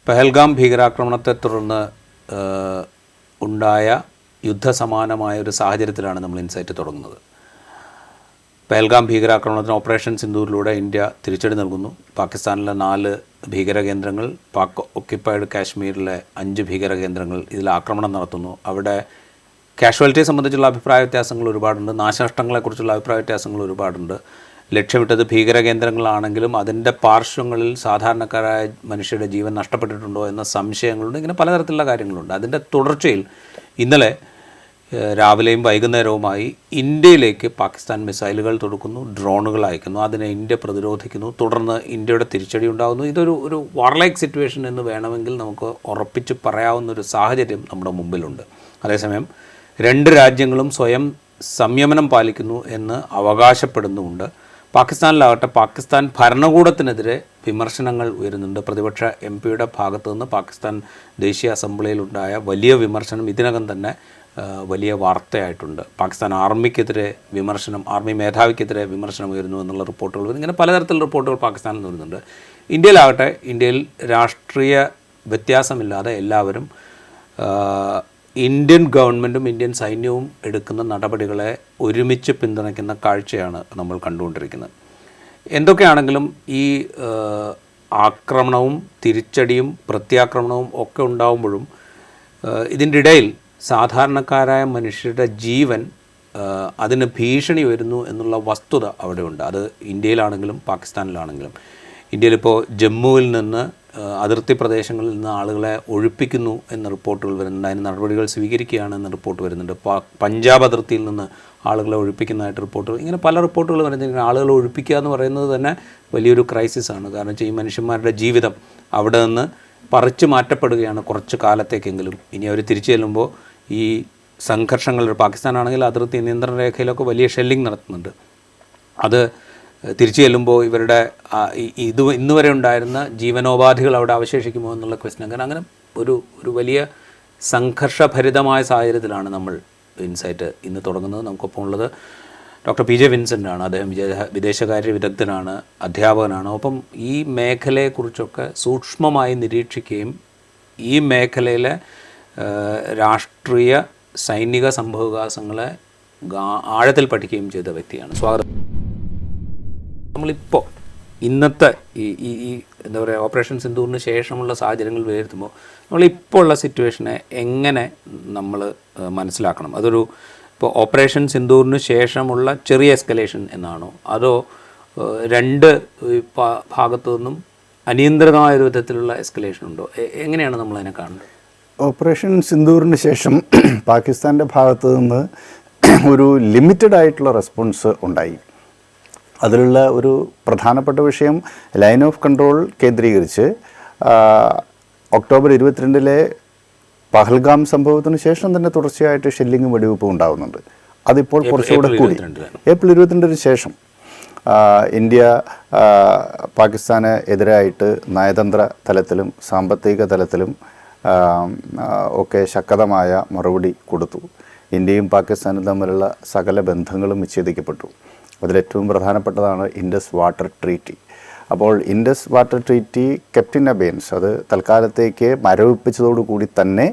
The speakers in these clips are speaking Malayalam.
പഹൽഗാം ഭീകരാക്രമണത്തെ തുടർന്ന് ഉണ്ടായ യുദ്ധസമാനമായ ഒരു സാഹചര്യത്തിലാണ് നമ്മൾ ഇൻസൈറ്റ് തുടങ്ങുന്നത്. പഹൽഗാം ഭീകരാക്രമണത്തിന് ഓപ്പറേഷൻ സിന്ദൂറിലൂടെ ഇന്ത്യ തിരിച്ചടി നൽകുന്നു. പാകിസ്ഥാനിലെ 4 ഭീകരകേന്ദ്രങ്ങൾ, പാക് ഒക്യുപ്പൈഡ് കാശ്മീരിലെ 5 ഭീകരകേന്ദ്രങ്ങൾ ഇതിൽ ആക്രമണം നടത്തുന്നു. അവിടെ കാഷ്വാലിറ്റിയെ സംബന്ധിച്ചുള്ള അഭിപ്രായ വ്യത്യാസങ്ങൾ ഒരുപാടുണ്ട്, നാശനഷ്ടങ്ങളെക്കുറിച്ചുള്ള അഭിപ്രായ വ്യത്യാസങ്ങൾ ഒരുപാടുണ്ട്. ലക്ഷ്യമിട്ടത് ഭീകരകേന്ദ്രങ്ങളാണെങ്കിലും അതിൻ്റെ പാർശ്വങ്ങളിൽ സാധാരണക്കാരായ മനുഷ്യരുടെ ജീവൻ നഷ്ടപ്പെട്ടിട്ടുണ്ടോ എന്ന സംശയങ്ങളുണ്ട്. ഇങ്ങനെ പലതരത്തിലുള്ള കാര്യങ്ങളുണ്ട്. അതിൻ്റെ തുടർച്ചയിൽ ഇന്നലെ രാവിലെയും വൈകുന്നേരവുമായി ഇന്ത്യയിലേക്ക് പാകിസ്ഥാൻ മിസൈലുകൾ തൊടുക്കുന്നു, ഡ്രോണുകൾ അയക്കുന്നു. അതിനെ ഇന്ത്യ പ്രതിരോധിക്കുന്നു. തുടർന്ന് ഇന്ത്യയുടെ തിരിച്ചടി ഉണ്ടാകുന്നു. ഇതൊരു വാർലൈക്ക് സിറ്റുവേഷൻ എന്ന് വേണമെങ്കിൽ നമുക്ക് ഉറപ്പിച്ച് പറയാവുന്നൊരു സാഹചര്യം നമ്മുടെ മുമ്പിലുണ്ട്. അതേസമയം 2 രാജ്യങ്ങളും സ്വയം സംയമനം പാലിക്കുന്നു എന്ന് അവകാശപ്പെടുന്നുമുണ്ട്. പാകിസ്ഥാനിലാകട്ടെ പാകിസ്ഥാൻ ഭരണകൂടത്തിനെതിരെ വിമർശനങ്ങൾ ഉയരുന്നുണ്ട്. പ്രതിപക്ഷ MP-യുടെ ഭാഗത്തു നിന്ന് പാകിസ്ഥാൻ ദേശീയ അസംബ്ലിയിലുണ്ടായ വലിയ വിമർശനം ഇതിനകം തന്നെ വലിയ വാർത്തയായിട്ടുണ്ട്. പാകിസ്ഥാൻ ആർമിക്കെതിരെ വിമർശനം, ആർമി മേധാവിക്കെതിരെ വിമർശനം ഉയരുന്നു എന്നുള്ള റിപ്പോർട്ടുകൾ വരുന്നു. ഇങ്ങനെ പലതരത്തിലുള്ള റിപ്പോർട്ടുകൾ പാകിസ്ഥാനിൽ നിന്ന് വരുന്നുണ്ട്. ഇന്ത്യയിലാകട്ടെ ഇന്ത്യയിൽ രാഷ്ട്രീയ വ്യത്യാസമില്ലാതെ എല്ലാവരും ഇന്ത്യൻ ഗവൺമെൻറ്റും ഇന്ത്യൻ സൈന്യവും എടുക്കുന്ന നടപടികളെ ഒരുമിച്ച് പിന്തുണയ്ക്കുന്ന കാഴ്ചയാണ് നമ്മൾ കണ്ടുകൊണ്ടിരിക്കുന്നത്. എന്തൊക്കെയാണെങ്കിലും ഈ ആക്രമണവും തിരിച്ചടിയും പ്രത്യാക്രമണവും ഒക്കെ ഉണ്ടാകുമ്പോഴും ഇതിൻ്റെ ഇടയിൽ സാധാരണക്കാരായ മനുഷ്യരുടെ ജീവൻ അതിന് ഭീഷണി വരുന്നു എന്നുള്ള വസ്തുത അവിടെയുണ്ട്. അത് ഇന്ത്യയിലാണെങ്കിലും പാകിസ്ഥാനിലാണെങ്കിലും. ഇന്ത്യയിലിപ്പോൾ ജമ്മുവിൽ നിന്ന് അതിർത്തി പ്രദേശങ്ങളിൽ നിന്ന് ആളുകളെ ഒഴിപ്പിക്കുന്നു എന്ന റിപ്പോർട്ടുകൾ വരുന്നുണ്ട്. അതിന് നടപടികൾ സ്വീകരിക്കുകയാണെന്ന് റിപ്പോർട്ട് വരുന്നുണ്ട്. പഞ്ചാബ് അതിർത്തിയിൽ നിന്ന് ആളുകളെ ഒഴിപ്പിക്കുന്നതായിട്ട് റിപ്പോർട്ടുകൾ, ഇങ്ങനെ പല റിപ്പോർട്ടുകൾ വരുന്നുണ്ട്. ആളുകളെ ഒഴിപ്പിക്കുക എന്ന് പറയുന്നത് തന്നെ വലിയൊരു ക്രൈസിസാണ്. കാരണം വെച്ചാൽ ഈ മനുഷ്യന്മാരുടെ ജീവിതം അവിടെ നിന്ന് പറിച്ചു മാറ്റപ്പെടുകയാണ് കുറച്ച് കാലത്തേക്കെങ്കിലും. ഇനി അവർ തിരിച്ചു ചെല്ലുമ്പോൾ ഈ സംഘർഷങ്ങൾ, പാകിസ്ഥാനാണെങ്കിൽ അതിർത്തി നിയന്ത്രണ രേഖയിലൊക്കെ വലിയ ഷെല്ലിംഗ് നടത്തുന്നുണ്ട്. അത് തിരിച്ചു ചെല്ലുമ്പോൾ ഇവരുടെ ഇന്ന് വരെ ഉണ്ടായിരുന്ന ജീവനോപാധികൾ അവിടെ അവശേഷിക്കുമോ എന്നുള്ള ക്വസ്റ്റ്യൻ. അങ്ങനെ ഒരു വലിയ സംഘർഷഭരിതമായ സാഹചര്യത്തിലാണ് നമ്മൾ ഇൻസൈറ്റ് ഇന്ന് തുടങ്ങുന്നത്. നമുക്കൊപ്പം ഉള്ളത് ഡോക്ടർ PJ വിൻസെൻ്റ് ആണ്. അദ്ദേഹം വിദേശകാര്യ വിദഗ്ധനാണ്, അധ്യാപകനാണ്. ഒപ്പം ഈ മേഖലയെക്കുറിച്ചൊക്കെ സൂക്ഷ്മമായി നിരീക്ഷിക്കുകയും ഈ മേഖലയിലെ രാഷ്ട്രീയ സൈനിക സംഭവവികാസങ്ങളെ ആഴത്തിൽ പഠിക്കുകയും ചെയ്ത വ്യക്തിയാണ്. സ്വാഗതം. നമ്മളിപ്പോൾ ഇന്നത്തെ ഈ എന്താ പറയുക, ഓപ്പറേഷൻ സിന്ദൂറിന് ശേഷമുള്ള സാഹചര്യങ്ങൾ വിലയിരുത്തുമ്പോൾ നമ്മളിപ്പോൾ ഉള്ള സിറ്റുവേഷനെ എങ്ങനെ നമ്മൾ മനസ്സിലാക്കണം? ഇപ്പോൾ ഓപ്പറേഷൻ സിന്ദൂറിന് ശേഷമുള്ള ചെറിയ എസ്കലേഷൻ എന്നാണോ, അതോ 2 ഭാഗത്തു നിന്നും അനിയന്ത്രിതമായ ഒരു വിധത്തിലുള്ള എസ്കലേഷൻ ഉണ്ടോ? എങ്ങനെയാണ് നമ്മളതിനെ കാണുന്നത്? ഓപ്പറേഷൻ സിന്ദൂറിന് ശേഷം പാകിസ്ഥാൻ്റെ ഭാഗത്തു നിന്ന് ഒരു ലിമിറ്റഡ് ആയിട്ടുള്ള റെസ്പോൺസ് ഉണ്ടായി. അതിലുള്ള ഒരു പ്രധാനപ്പെട്ട വിഷയം ലൈൻ ഓഫ് കൺട്രോൾ കേന്ദ്രീകരിച്ച് ഒക്ടോബർ 22 പഹൽഗാം സംഭവത്തിന് ശേഷം തന്നെ തുടർച്ചയായിട്ട് ഷെല്ലിങ്ങും വെടിവെപ്പും ഉണ്ടാകുന്നുണ്ട്. അതിപ്പോൾ കുറച്ചുകൂടെ കൂടി. ഏപ്രിൽ 22 ശേഷം ഇന്ത്യ പാകിസ്ഥാന് എതിരായിട്ട് നയതന്ത്ര തലത്തിലും സാമ്പത്തിക തലത്തിലും ഒക്കെ ശക്തമായ മറുപടി കൊടുത്തു. ഇന്ത്യയും പാകിസ്ഥാനും തമ്മിലുള്ള സകല ബന്ധങ്ങളും വിച്ഛേദിക്കപ്പെട്ടു. അതിലേറ്റവും പ്രധാനപ്പെട്ടതാണ് ഇൻഡസ് വാട്ടർ ട്രീറ്റി. അപ്പോൾ Indus water treaty kept abeyance, അത് തൽക്കാലത്തേക്ക് മരവിപ്പിച്ചതോടുകൂടി തന്നെ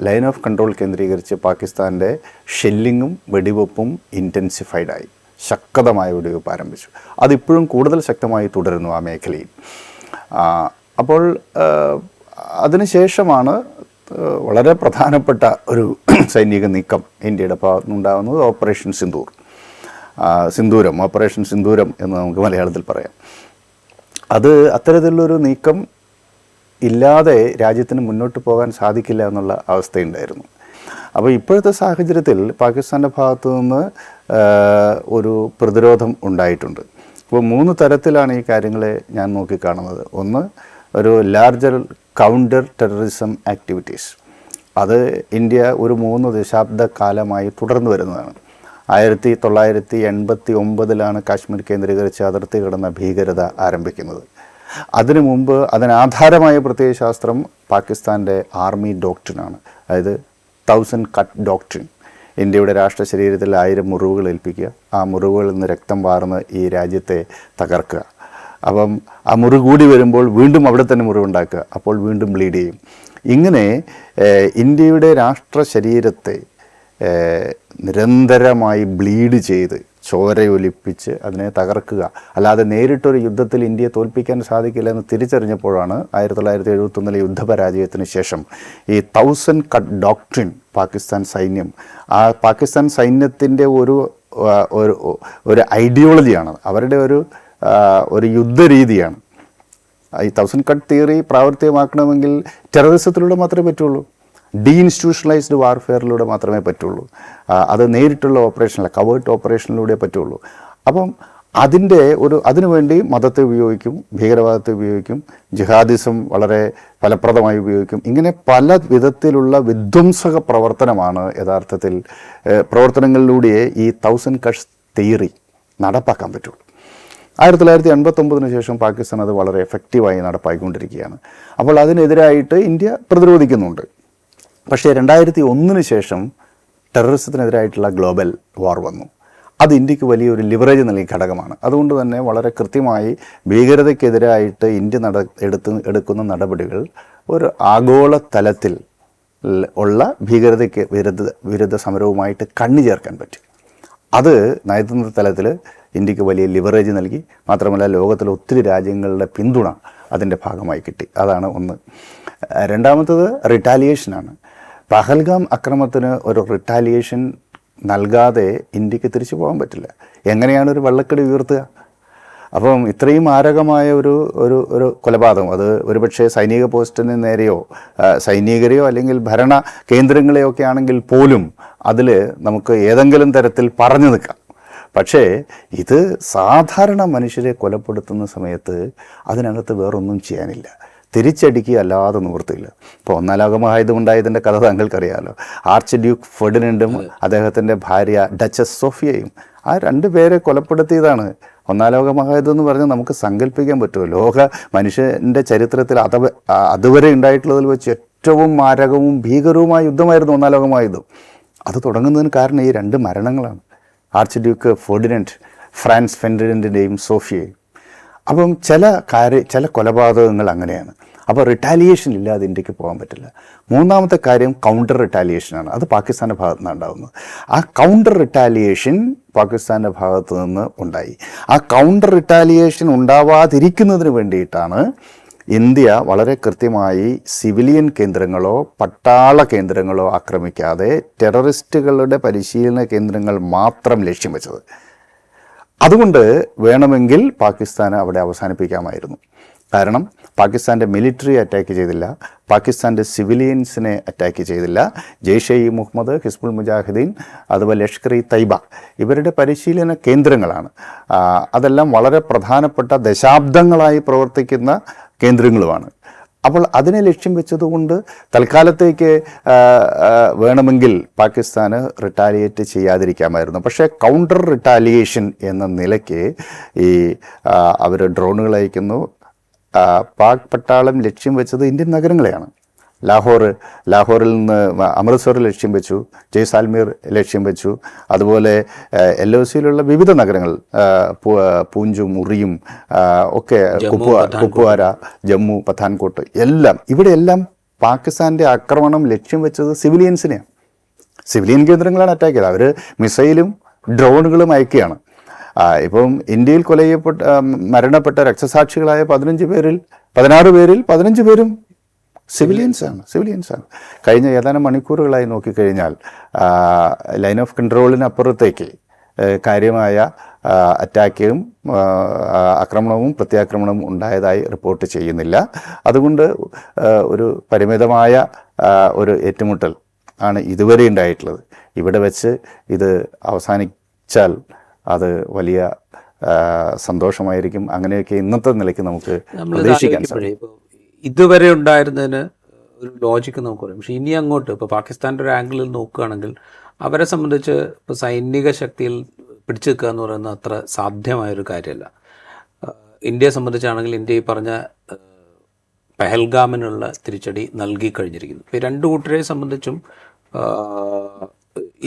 ലൈൻ ഓഫ് കൺട്രോൾ കേന്ദ്രീകരിച്ച് പാകിസ്ഥാൻ്റെ ഷെല്ലിങ്ങും വെടിവെപ്പും ഇൻറ്റൻസിഫൈഡായി. ശക്തമായ വെടിവെപ്പ് ആരംഭിച്ചു. അതിപ്പോഴും കൂടുതൽ ശക്തമായി തുടരുന്നു ആ മേഖലയിൽ. അപ്പോൾ അതിനുശേഷമാണ് വളരെ പ്രധാനപ്പെട്ട ഒരു സൈനിക നീക്കം ഇന്ത്യയുടെ ഭാഗത്തുനിന്നുണ്ടാകുന്നത് ഓപ്പറേഷൻ സിന്ദൂരം, ഓപ്പറേഷൻ സിന്ദൂരം എന്ന് നമുക്ക് മലയാളത്തിൽ പറയാം. അത് അത്തരത്തിലുള്ളൊരു നീക്കം ഇല്ലാതെ രാജ്യത്തിന് മുന്നോട്ട് പോകാൻ സാധിക്കില്ല എന്നുള്ള അവസ്ഥയുണ്ടായിരുന്നു. അപ്പോൾ ഇപ്പോഴത്തെ സാഹചര്യത്തിൽ പാകിസ്ഥാൻ്റെ ഭാഗത്തു നിന്ന് ഒരു പ്രതിരോധം ഉണ്ടായിട്ടുണ്ട്. അപ്പോൾ 3 തരത്തിലാണ് ഈ കാര്യങ്ങളെ ഞാൻ നോക്കിക്കാണുന്നത്. ഒന്ന്, ഒരു ലാർജർ കൗണ്ടർ ടെററിസം ആക്ടിവിറ്റീസ്. അത് ഇന്ത്യ ഒരു 3 ദശാബ്ദ കാലമായി തുടർന്നു വരുന്നതാണ്. 1989 കാശ്മീർ കേന്ദ്രീകരിച്ച് അതിർത്തി കടന്ന ഭീകരത ആരംഭിക്കുന്നത്. അതിനു മുമ്പ് അതിനാധാരമായ പ്രത്യയശാസ്ത്രം പാകിസ്ഥാൻ്റെ ആർമി ഡോക്ട്രിനാണ്. അതായത് 1000 കട്ട് ഡോക്ട്രിൻ. ഇന്ത്യയുടെ രാഷ്ട്ര ശരീരത്തിൽ 1000 മുറിവുകൾ ഏൽപ്പിക്കുക, ആ മുറിവുകളിൽ നിന്ന് രക്തം വാർന്ന് ഈ രാജ്യത്തെ തകർക്കുക. അപ്പം ആ മുറിവ് കൂടി വരുമ്പോൾ വീണ്ടും അവിടെ തന്നെ മുറിവുണ്ടാക്കുക, അപ്പോൾ വീണ്ടും ബ്ലീഡ് ചെയ്യും. ഇങ്ങനെ ഇന്ത്യയുടെ രാഷ്ട്ര ശരീരത്തെ നിരന്തരമായി ബ്ലീഡ് ചെയ്ത് ചോരയൊലിപ്പിച്ച് അതിനെ തകർക്കുക, അല്ലാതെ നേരിട്ടൊരു യുദ്ധത്തിൽ ഇന്ത്യയെ തോൽപ്പിക്കാൻ സാധിക്കില്ല എന്ന് തിരിച്ചറിഞ്ഞപ്പോഴാണ് 1971 യുദ്ധപരാജയത്തിന് ശേഷം ഈ 1000 കട്ട് ഡോക്ട്രിൻ പാകിസ്ഥാൻ സൈന്യം, ആ പാകിസ്ഥാൻ സൈന്യത്തിൻ്റെ ഒരു ഐഡിയോളജിയാണ്, അവരുടെ ഒരു യുദ്ധരീതിയാണ്. ഈ 1000 കട്ട് തിയറി പ്രാവർത്തികമാക്കണമെങ്കിൽ ടെററിസത്തിലൂടെ മാത്രമേ പറ്റുള്ളൂ, ഡീഇൻസ്റ്റിറ്റ്യൂഷണലൈസ്ഡ് വാർഫെയറിലൂടെ മാത്രമേ പറ്റുള്ളൂ. അത് നേരിട്ടുള്ള ഓപ്പറേഷനല്ല, കവേർട്ട് ഓപ്പറേഷനിലൂടെ പറ്റുള്ളൂ. അപ്പം അതിനുവേണ്ടി മതത്തെ ഉപയോഗിക്കും, ഭീകരവാദത്തെ ഉപയോഗിക്കും, ജിഹാദിസം വളരെ ഫലപ്രദമായി ഉപയോഗിക്കും. ഇങ്ങനെ പല വിധത്തിലുള്ള വിധ്വംസക പ്രവർത്തനമാണ് യഥാർത്ഥത്തിൽ പ്രവർത്തനങ്ങളിലൂടെ ഈ 1000 കട്ട്സ് തിയറി നടപ്പാക്കാൻ പറ്റുള്ളൂ. 1989 ശേഷം പാകിസ്ഥാൻ അത് വളരെ എഫക്റ്റീവായി നടപ്പാക്കിക്കൊണ്ടിരിക്കുകയാണ്. അപ്പോൾ അതിനെതിരായിട്ട് ഇന്ത്യ പ്രതിരോധിക്കുന്നുണ്ട്. പക്ഷേ 2001 ശേഷം ടെററിസത്തിനെതിരായിട്ടുള്ള ഗ്ലോബൽ വാർ വന്നു. അത് ഇന്ത്യക്ക് വലിയൊരു ലിവറേജ് നൽകിയ ഘടകമാണ്. അതുകൊണ്ട് തന്നെ വളരെ കൃത്യമായി ഭീകരതയ്ക്കെതിരായിട്ട് ഇന്ത്യ എടുക്കുന്ന നടപടികൾ ഒരു ആഗോള തലത്തിൽ ഉള്ള ഭീകരതയ്ക്ക് വിരുദ്ധ സമരവുമായിട്ട് കണ്ണു ചേർക്കാൻ പറ്റും. അത് നയതന്ത്ര തലത്തിൽ ഇന്ത്യക്ക് വലിയ ലിവറേജ് നൽകി. മാത്രമല്ല ലോകത്തിലെ ഒത്തിരി രാജ്യങ്ങളുടെ പിന്തുണ അതിൻ്റെ ഭാഗമായി കിട്ടി. അതാണ് ഒന്ന്. രണ്ടാമത്തത് റിട്ടാലിയേഷനാണ്. പഹൽഗാം അക്രമത്തിന് ഒരു റിട്ടാലിയേഷൻ നൽകാതെ ഇന്ത്യക്ക് തിരിച്ചു പോകാൻ പറ്റില്ല. എങ്ങനെയാണ് ഒരു വെള്ളക്കടി ഉയർത്തുക? അപ്പം ഇത്രയും മാരകമായ ഒരു കൊലപാതകം, അത് ഒരുപക്ഷെ സൈനിക പോസ്റ്റിന് നേരെയോ സൈനികരെയോ അല്ലെങ്കിൽ ഭരണ കേന്ദ്രങ്ങളെയോ ഒക്കെ ആണെങ്കിൽ പോലും അതിൽ നമുക്ക് ഏതെങ്കിലും തരത്തിൽ പറഞ്ഞു നിൽക്കാം. പക്ഷേ ഇത് സാധാരണ മനുഷ്യരെ കൊലപ്പെടുത്തുന്ന സമയത്ത് അതിനകത്ത് വേറൊന്നും ചെയ്യാനില്ല, തിരിച്ചടിക്കുക അല്ലാതെ നിവൃത്തിയില്ല. ഇപ്പോൾ 1-ാം ലോകമഹായുദ്ധം ഉണ്ടായതിൻ്റെ കഥ താങ്കൾക്കറിയാമല്ലോ. ആർച്ച് ഡ്യൂക്ക് ഫെർഡിനൻഡും അദ്ദേഹത്തിൻ്റെ ഭാര്യ ഡച്ചസ് സോഫിയയും ആ 2 പേരെ കൊലപ്പെടുത്തിയതാണ്. 1-ാം ലോകമഹായുദ്ധം എന്ന് പറഞ്ഞാൽ നമുക്ക് സങ്കല്പിക്കാൻ പറ്റുമോ? മനുഷ്യൻ്റെ ചരിത്രത്തിൽ അതുവരെ ഉണ്ടായിട്ടുള്ളതിൽ വെച്ച് ഏറ്റവും മാരകവും ഭീകരവുമായ യുദ്ധമായിരുന്നു 1-ാം ലോകമഹായുദ്ധം. അത് തുടങ്ങുന്നതിന് കാരണം ഈ 2 മരണങ്ങളാണ്, ആർച്ച് ഡ്യൂക്ക് ഫെർഡിനൻഡ്, ഫ്രാൻസ് ഫെർഡിനൻഡിൻ്റെയും സോഫിയയും. അപ്പം ചില കൊലപാതകങ്ങൾ അങ്ങനെയാണ്. അപ്പോൾ റിട്ടാലിയേഷൻ ഇല്ലാതെ ഇന്ത്യക്ക് പോകാൻ പറ്റില്ല. മൂന്നാമത്തെ കാര്യം കൗണ്ടർ റിട്ടാലിയേഷനാണ്. അത് പാകിസ്ഥാൻ്റെ ഭാഗത്തു നിന്നാണ് ഉണ്ടാകുന്നത്. ആ കൗണ്ടർ റിട്ടാലിയേഷൻ പാകിസ്ഥാൻ്റെ ഭാഗത്തു നിന്ന് ഉണ്ടായി. ആ കൗണ്ടർ റിട്ടാലിയേഷൻ ഉണ്ടാവാതിരിക്കുന്നതിന് വേണ്ടിയിട്ടാണ് ഇന്ത്യ വളരെ കൃത്യമായി സിവിലിയൻ കേന്ദ്രങ്ങളോ പട്ടാള കേന്ദ്രങ്ങളോ ആക്രമിക്കാതെ ടെററിസ്റ്റുകളുടെ പരിശീലന കേന്ദ്രങ്ങൾ മാത്രം ലക്ഷ്യം വെച്ചത്. അതുകൊണ്ട് വേണമെങ്കിൽ പാകിസ്ഥാന് അവിടെ അവസാനിപ്പിക്കാമായിരുന്നു. കാരണം പാകിസ്ഥാൻ്റെ മിലിറ്ററി അറ്റാക്ക് ചെയ്തില്ല, പാകിസ്ഥാൻ്റെ സിവിലിയൻസിനെ അറ്റാക്ക് ചെയ്തില്ല. ജെയ്ഷെ ഇ മുഹമ്മദ്, ഹിസ്ബുൾ മുജാഹിദീൻ, അതുപോലെ ലഷ്കർ ഇ തൈബ ഇവരുടെ പരിശീലന കേന്ദ്രങ്ങളാണ്. അതെല്ലാം വളരെ പ്രധാനപ്പെട്ട ദശാബ്ദങ്ങളായി പ്രവർത്തിക്കുന്ന കേന്ദ്രങ്ങളുമാണ്. അപ്പോൾ അതിനെ ലക്ഷ്യം വെച്ചതുകൊണ്ട് തൽക്കാലത്തേക്ക് വേണമെങ്കിൽ പാകിസ്ഥാന് റിട്ടാലിയേറ്റ് ചെയ്യാതിരിക്കാമായിരുന്നു. പക്ഷേ കൗണ്ടർ റിട്ടാലിയേഷൻ എന്ന നിലയ്ക്ക് അവർ ഡ്രോണുകൾ അയക്കുന്നു. പാക് പട്ടാളം ലക്ഷ്യം വെച്ചത് ഇന്ത്യൻ നഗരങ്ങളെയാണ്. ലാഹോറിൽ നിന്ന് അമൃത്സർ ലക്ഷ്യം വെച്ചു, ജയ്സാൽമീർ ലക്ഷ്യം വെച്ചു, അതുപോലെ LOCയിലുള്ള വിവിധ നഗരങ്ങൾ പൂഞ്ചും ഉറിയും ഒക്കെ, കുപ്വാര, ജമ്മു, പത്താൻകോട്ട് ഇവിടെയെല്ലാം പാകിസ്ഥാൻ്റെ ആക്രമണം ലക്ഷ്യം വെച്ചത് സിവിലിയൻസിനെയാണ്. സിവിലിയൻ കേന്ദ്രങ്ങളാണ് അറ്റാക്ക് ചെയ്തത്. അവർ മിസൈലും ഡ്രോണുകളും അയക്കുകയാണ്. ഇപ്പം ഇന്ത്യയിൽ മരണപ്പെട്ട രക്തസാക്ഷികളായ 16 പേരിൽ 15 പേരും സിവിലിയൻസാണ്. കഴിഞ്ഞ ഏതാനും മണിക്കൂറുകളായി നോക്കിക്കഴിഞ്ഞാൽ ലൈൻ ഓഫ് കൺട്രോളിനപ്പുറത്തേക്ക് കാര്യമായ അറ്റാക്കും ആക്രമണവും പ്രത്യാക്രമണവും ഉണ്ടായതായി റിപ്പോർട്ട് ചെയ്യുന്നില്ല. അതുകൊണ്ട് ഒരു പരിമിതമായ ഒരു ഏറ്റുമുട്ടൽ ആണ് ഇതുവരെ ഉണ്ടായിട്ടുള്ളത്. ഇവിടെ വെച്ച് ഇത് അവസാനിച്ചാൽ അത് വലിയ സന്തോഷമായിരിക്കും. അങ്ങനെയൊക്കെ ഇന്നത്തെ നിലയ്ക്ക് നമുക്ക് പ്രതീക്ഷിക്കാൻ സാധിക്കും. ഇതുവരെ ഉണ്ടായിരുന്നതിന് ഒരു ലോജിക്ക് നമുക്ക് പറയാം. പക്ഷേ ഇനി അങ്ങോട്ട് ഇപ്പോൾ പാകിസ്ഥാൻ്റെ ഒരു ആംഗിളിൽ നോക്കുകയാണെങ്കിൽ അവരെ സംബന്ധിച്ച് ഇപ്പോൾ സൈനിക ശക്തിയിൽ പിടിച്ചു നിൽക്കുക എന്ന് പറയുന്നത് അത്ര സാധ്യമായൊരു കാര്യമല്ല. ഇന്ത്യയെ സംബന്ധിച്ചാണെങ്കിൽ ഇന്ത്യ ഈ പറഞ്ഞ പെഹൽഗാമിനുള്ള തിരിച്ചടി നൽകി കഴിഞ്ഞിരിക്കുന്നു. ഇപ്പോൾ 2 കൂട്ടരെ സംബന്ധിച്ചും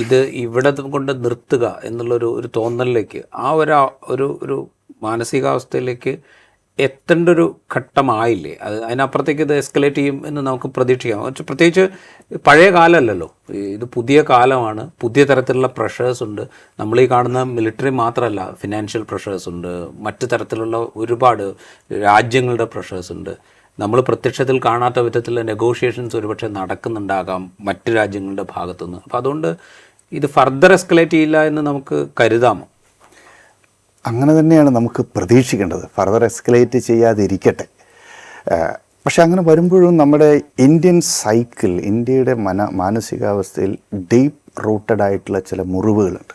ഇത് ഇവിടെ കൊണ്ട് നിർത്തുക എന്നുള്ളൊരു തോന്നലിലേക്ക്, ആ ഒരു മാനസികാവസ്ഥയിലേക്ക് എത്തേണ്ട ഒരു ഘട്ടമായില്ലേ? അതിനപ്പുറത്തേക്ക് ഇത് എസ്കലേറ്റ് ചെയ്യും എന്ന് നമുക്ക് പ്രതീക്ഷിക്കാം. പ്രത്യേകിച്ച് പഴയ കാലമല്ലല്ലോ, ഇത് പുതിയ കാലമാണ്. പുതിയ തരത്തിലുള്ള പ്രഷേഴ്സ് ഉണ്ട്. നമ്മൾ ഈ കാണുന്ന മിലിറ്ററി മാത്രമല്ല, ഫിനാൻഷ്യൽ പ്രഷേഴ്സ് ഉണ്ട്, മറ്റു തരത്തിലുള്ള ഒരുപാട് രാജ്യങ്ങളുടെ പ്രഷേഴ്സ് ഉണ്ട്. നമ്മൾ പ്രത്യക്ഷത്തിൽ കാണാത്ത വിധത്തിലുള്ള നെഗോഷിയേഷൻസ് ഒരുപക്ഷെ നടക്കുന്നുണ്ടാകാം മറ്റ് രാജ്യങ്ങളുടെ ഭാഗത്തുനിന്ന്. അപ്പോൾ അതുകൊണ്ട് ഇത് ഫർദർ എസ്കലേറ്റ് ചെയ്യില്ല എന്ന് നമുക്ക് കരുതാമോ? അങ്ങനെ തന്നെയാണ് നമുക്ക് പ്രതീക്ഷിക്കേണ്ടത്. Further escalate ചെയ്യാതിരിക്കട്ടെ. പക്ഷെ അങ്ങനെ വരുമ്പോഴും നമ്മുടെ ഇന്ത്യൻ സൈക്കിൾ, ഇന്ത്യയുടെ മാനസികാവസ്ഥയിൽ ഡീപ്പ് റൂട്ടഡ് ആയിട്ടുള്ള ചില മുറിവുകളുണ്ട്.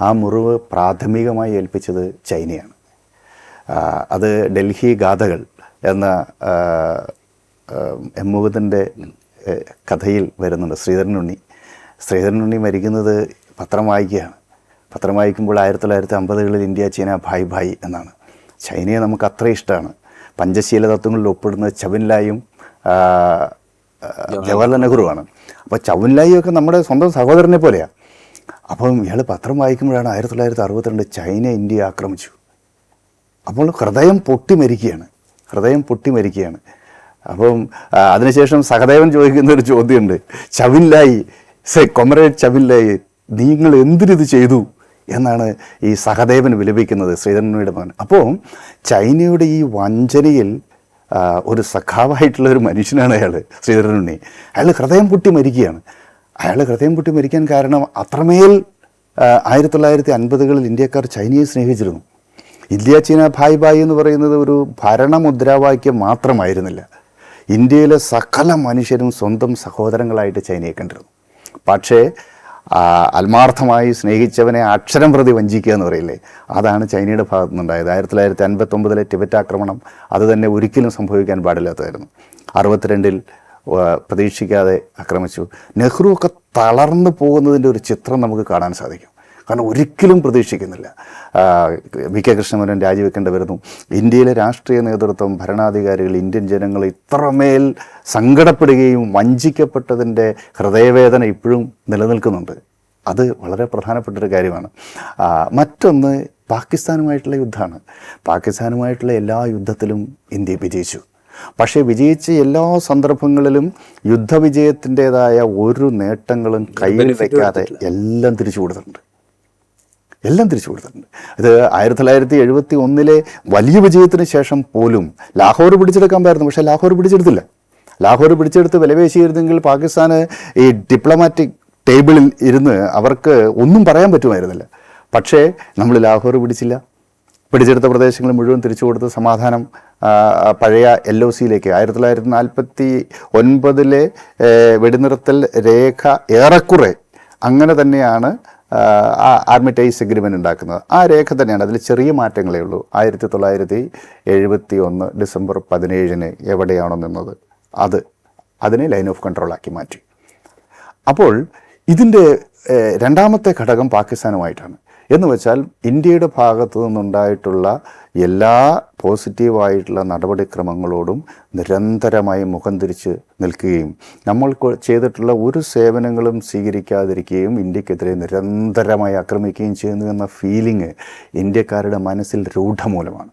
ആ മുറിവ് പ്രാഥമികമായി ഏൽപ്പിച്ചത് ചൈനയാണ്. അത് ഡൽഹി ഗാഥകൾ എന്ന എം മുകുന്ദൻ്റെ കഥയിൽ വരുന്നുണ്ട്. ശ്രീധരനുണ്ണി മരിക്കുന്നത് പത്രം വായിക്കുകയാണ്. പത്രം വായിക്കുമ്പോൾ 1950കളിൽ ഇന്ത്യ ചൈന ഭായ് ഭായ് എന്നാണ്. ചൈനയെ നമുക്ക് അത്ര ഇഷ്ടമാണ്. പഞ്ചശീല തത്വങ്ങളിൽ ഒപ്പിടുന്നത് ചൗൻലായും ജവഹർലാൽ നെഹ്റുവാണ്. അപ്പോൾ ചൗൻലായിയൊക്കെ നമ്മുടെ സ്വന്തം സഹോദരനെ പോലെയാണ്. അപ്പം ഇയാൾ പത്രം വായിക്കുമ്പോഴാണ് 1962 ചൈന ഇന്ത്യയെ ആക്രമിച്ചു. അപ്പോൾ ഹൃദയം പൊട്ടി മരിക്കുകയാണ്. അപ്പം അതിനുശേഷം സഹദേവൻ ചോദിക്കുന്ന ഒരു ചോദ്യമുണ്ട്, ചൗൻലായി കൊമറേഡ് ചൗൻലായി, നിങ്ങൾ എന്തിനിത് ചെയ്തു എന്നാണ് ഈ സഹദേവൻ വിലപിക്കുന്നത്, ശ്രീധരനുണ്ണിയുടെ മകൻ. അപ്പോൾ ചൈനയുടെ ഈ വഞ്ചനയിൽ ഒരു സഖാവായിട്ടുള്ള ഒരു മനുഷ്യനാണ് അയാൾ, ശ്രീധരനുണ്ണി. അയാൾ ഹൃദയം പൊട്ടി മരിക്കാൻ കാരണം അത്രമേൽ 1950കളിൽ ഇന്ത്യക്കാർ ചൈനയെ സ്നേഹിച്ചിരുന്നു. ഇന്ത്യ ചൈന ഭായ് ഭായ് എന്ന് പറയുന്നത് ഒരു ഭരണമുദ്രാവാക്യം മാത്രമായിരുന്നില്ല. ഇന്ത്യയിലെ സകല മനുഷ്യരും സ്വന്തം സഹോദരങ്ങളായിട്ട് ചൈനയെ കണ്ടിരുന്നു. പക്ഷേ ആത്മാർത്ഥമായി സ്നേഹിച്ചവനെ അക്ഷരം പ്രതി വഞ്ചിക്കുക എന്ന് പറയില്ലേ, അതാണ് ചൈനയുടെ ഭാഗത്തു നിന്നുണ്ടായത്. 1959 ടിബറ്റ് ആക്രമണം അത് തന്നെ ഒരിക്കലും സംഭവിക്കാൻ പാടില്ലാത്തതായിരുന്നു. 62 പ്രതീക്ഷിക്കാതെ ആക്രമിച്ചു. നെഹ്റു ഒക്കെ തളർന്നു പോകുന്നതിൻ്റെ ഒരു ചിത്രം നമുക്ക് കാണാൻ സാധിക്കും. കാരണം ഒരിക്കലും പ്രതീക്ഷിക്കുന്നില്ല. വി കെ കൃഷ്ണമേനോൻ രാജിവെക്കേണ്ടി വരുന്നു. ഇന്ത്യയിലെ രാഷ്ട്രീയ നേതൃത്വം, ഭരണാധികാരികൾ, ഇന്ത്യൻ ജനങ്ങൾ ഇത്രമേൽ സങ്കടപ്പെടുകയും വഞ്ചിക്കപ്പെട്ടതിൻ്റെ ഹൃദയവേദന ഇപ്പോഴും നിലനിൽക്കുന്നുണ്ട്. അത് വളരെ പ്രധാനപ്പെട്ടൊരു കാര്യമാണ്. മറ്റൊന്ന് പാകിസ്ഥാനുമായിട്ടുള്ള യുദ്ധമാണ്. പാകിസ്ഥാനുമായിട്ടുള്ള എല്ലാ യുദ്ധത്തിലും ഇന്ത്യ വിജയിച്ചു. പക്ഷേ വിജയിച്ച എല്ലാ സന്ദർഭങ്ങളിലും യുദ്ധവിജയത്തിൻ്റെതായ ഒരു നേട്ടങ്ങളും കയ്യിൽ വയ്ക്കാതെ എല്ലാം തിരിച്ചു കൊടുത്തിട്ടുണ്ട്. ഇത് 1971 വലിയ വിജയത്തിന് ശേഷം പോലും ലാഹോർ പിടിച്ചെടുക്കാൻ പായിരുന്നു. പക്ഷേ ലാഹോർ പിടിച്ചെടുത്തില്ല. ലാഹോർ പിടിച്ചെടുത്ത് വിലപേശിയിരുന്നെങ്കിൽ പാകിസ്ഥാന് ഈ ഡിപ്ലോമാറ്റിക് ടേബിളിൽ ഇരുന്ന് അവർക്ക് ഒന്നും പറയാൻ പറ്റുമായിരുന്നില്ല. പക്ഷേ നമ്മൾ ലാഹോർ പിടിച്ചെടുത്ത പ്രദേശങ്ങൾ മുഴുവൻ തിരിച്ചു കൊടുത്ത് സമാധാനം പഴയ LOCയിലേക്ക് 1949 വെടിനിർത്തൽ രേഖ ഏറെക്കുറെ അങ്ങനെ തന്നെയാണ് ആർമിറ്റൈസ് എഗ്രിമെൻ്റ് ഉണ്ടാക്കുന്നത്. ആ രേഖ തന്നെയാണ്. അതിൽ ചെറിയ മാറ്റങ്ങളേ ഉള്ളൂ. 1971 ഡിസംബർ 17 എവിടെയാണോ നിന്നത് അതിനെ ലൈൻ ഓഫ് കൺട്രോളാക്കി മാറ്റി. അപ്പോൾ ഇതിൻ്റെ രണ്ടാമത്തെ ഘടകം പാകിസ്ഥാനുമായിട്ടാണ്. എന്ന് വെച്ചാൽ ഇന്ത്യയുടെ ഭാഗത്തു നിന്നുണ്ടായിട്ടുള്ള എല്ലാ പോസിറ്റീവായിട്ടുള്ള നടപടിക്രമങ്ങളോടും നിരന്തരമായി മുഖം തിരിച്ച് നിൽക്കുകയും നമ്മൾ ചെയ്തിട്ടുള്ള ഒരു സേവനങ്ങളും സ്വീകരിക്കാതിരിക്കുകയും ഇന്ത്യക്കെതിരെ നിരന്തരമായി ആക്രമിക്കുകയും ചെയ്യുന്നു എന്ന ഫീലിംഗ് ഇന്ത്യക്കാരുടെ മനസ്സിൽ രൂഢമൂലമാണ്.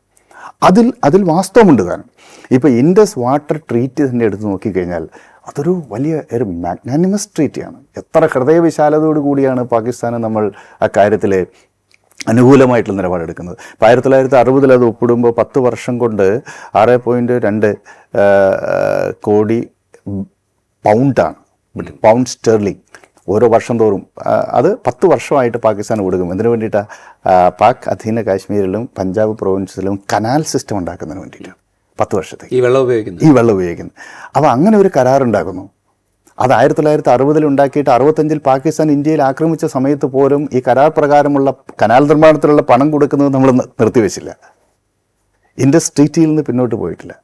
അതിൽ വാസ്തവമുണ്ട്. കാരണം ഇപ്പോൾ ഇൻഡസ് വാട്ടർ ട്രീറ്റ് തന്നെ എടുത്ത് നോക്കിക്കഴിഞ്ഞാൽ അതൊരു വലിയ ഒരു മാഗ്നാനിമസ് ട്രീറ്റിയാണ്. എത്ര ഹൃദയവിശാലതയോടു കൂടിയാണ് പാകിസ്ഥാന് നമ്മൾ അക്കാര്യത്തിൽ അനുകൂലമായിട്ടുള്ള നിലപാടെടുക്കുന്നത്. ഇപ്പോൾ 1960 അത് ഒപ്പിടുമ്പോൾ 10 വർഷം കൊണ്ട് 6.2 കോടി പൗണ്ടാണ്, പൗണ്ട് സ്റ്റെർലിംഗ് ഓരോ വർഷം തോറും. അത് 10 വർഷമായിട്ട് പാകിസ്ഥാൻ കൊടുക്കും. എന്തിനു വേണ്ടിയിട്ടാണ്? പാക് അധീന കാശ്മീരിലും പഞ്ചാബ് പ്രൊവിൻസിലും കനാൽ സിസ്റ്റം ഉണ്ടാക്കുന്നതിന് വേണ്ടിയിട്ടാണ്. 10 വർഷത്തേക്ക് ഈ വെള്ളം ഉപയോഗിക്കുന്നത്. അപ്പോൾ അങ്ങനെ ഒരു കരാറുണ്ടാക്കുന്നു. അത് 1960 ഉണ്ടാക്കിയിട്ട് 65 പാകിസ്ഥാൻ ഇന്ത്യയിൽ ആക്രമിച്ച സമയത്ത് പോലും ഈ കരാർ പ്രകാരമുള്ള കനാൽ നിർമ്മാണത്തിലുള്ള പണം കൊടുക്കുന്നത് നമ്മൾ നിർത്തിവെച്ചില്ല. ഇൻഡസ് ട്രീറ്റിയിൽ നിന്ന് പിന്നോട്ട് പോയിട്ടില്ല.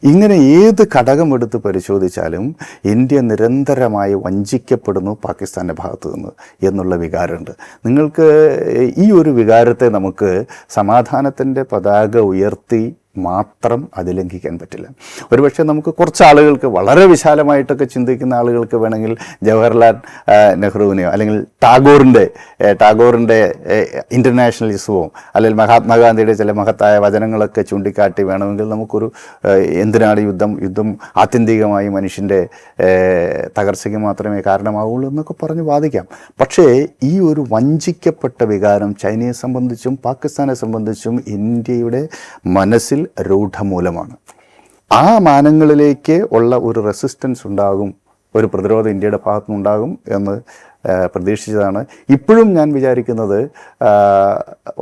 ഇങ്ങനെ ഏത് ഘടകം എടുത്ത് പരിശോധിച്ചാലും ഇന്ത്യ നിരന്തരമായി വഞ്ചിക്കപ്പെടുന്നു പാകിസ്ഥാൻ്റെ ഭാഗത്തു നിന്ന് എന്നുള്ള വികാരമുണ്ട്. നിങ്ങൾക്ക് ഈ ഒരു വികാരത്തെ നമുക്ക് സമാധാനത്തിൻ്റെ പതാക ഉയർത്തി മാത്രം അത് ലംഘിക്കാൻ പറ്റില്ല. ഒരുപക്ഷെ നമുക്ക് കുറച്ച് ആളുകൾക്ക്, വളരെ വിശാലമായിട്ടൊക്കെ ചിന്തിക്കുന്ന ആളുകൾക്ക് വേണമെങ്കിൽ ജവഹർലാൽ നെഹ്റുവിനെയോ അല്ലെങ്കിൽ ടാഗോറിൻ്റെ ഇൻ്റർനാഷണലിസവും അല്ലെങ്കിൽ മഹാത്മാഗാന്ധിയുടെ ചില മഹത്തായ വചനങ്ങളൊക്കെ ചൂണ്ടിക്കാട്ടി വേണമെങ്കിൽ നമുക്കൊരു എന്തിനാണ് യുദ്ധം ആത്യന്തികമായി മനുഷ്യൻ്റെ തകർച്ചയ്ക്ക് മാത്രമേ കാരണമാവുള്ളൂ എന്നൊക്കെ പറഞ്ഞ് വാദിക്കാം. പക്ഷേ ഈ ഒരു വഞ്ചിക്കപ്പെട്ട വികാരം ചൈനയെ സംബന്ധിച്ചും പാകിസ്ഥാനെ സംബന്ധിച്ചും ഇന്ത്യയുടെ മനസ്സിൽ രൂഢമൂലമാണ്. ആ മാനങ്ങളിലേക്ക് ഉള്ള ഒരു റെസിസ്റ്റൻസ് ഉണ്ടാകും, ഒരു പ്രതിരോധം ഇന്ത്യയുടെ ഭാഗത്തുനിന്നുണ്ടാകും എന്ന് പ്രതീക്ഷിച്ചതാണ്. ഇപ്പോഴും ഞാൻ വിചാരിക്കുന്നത്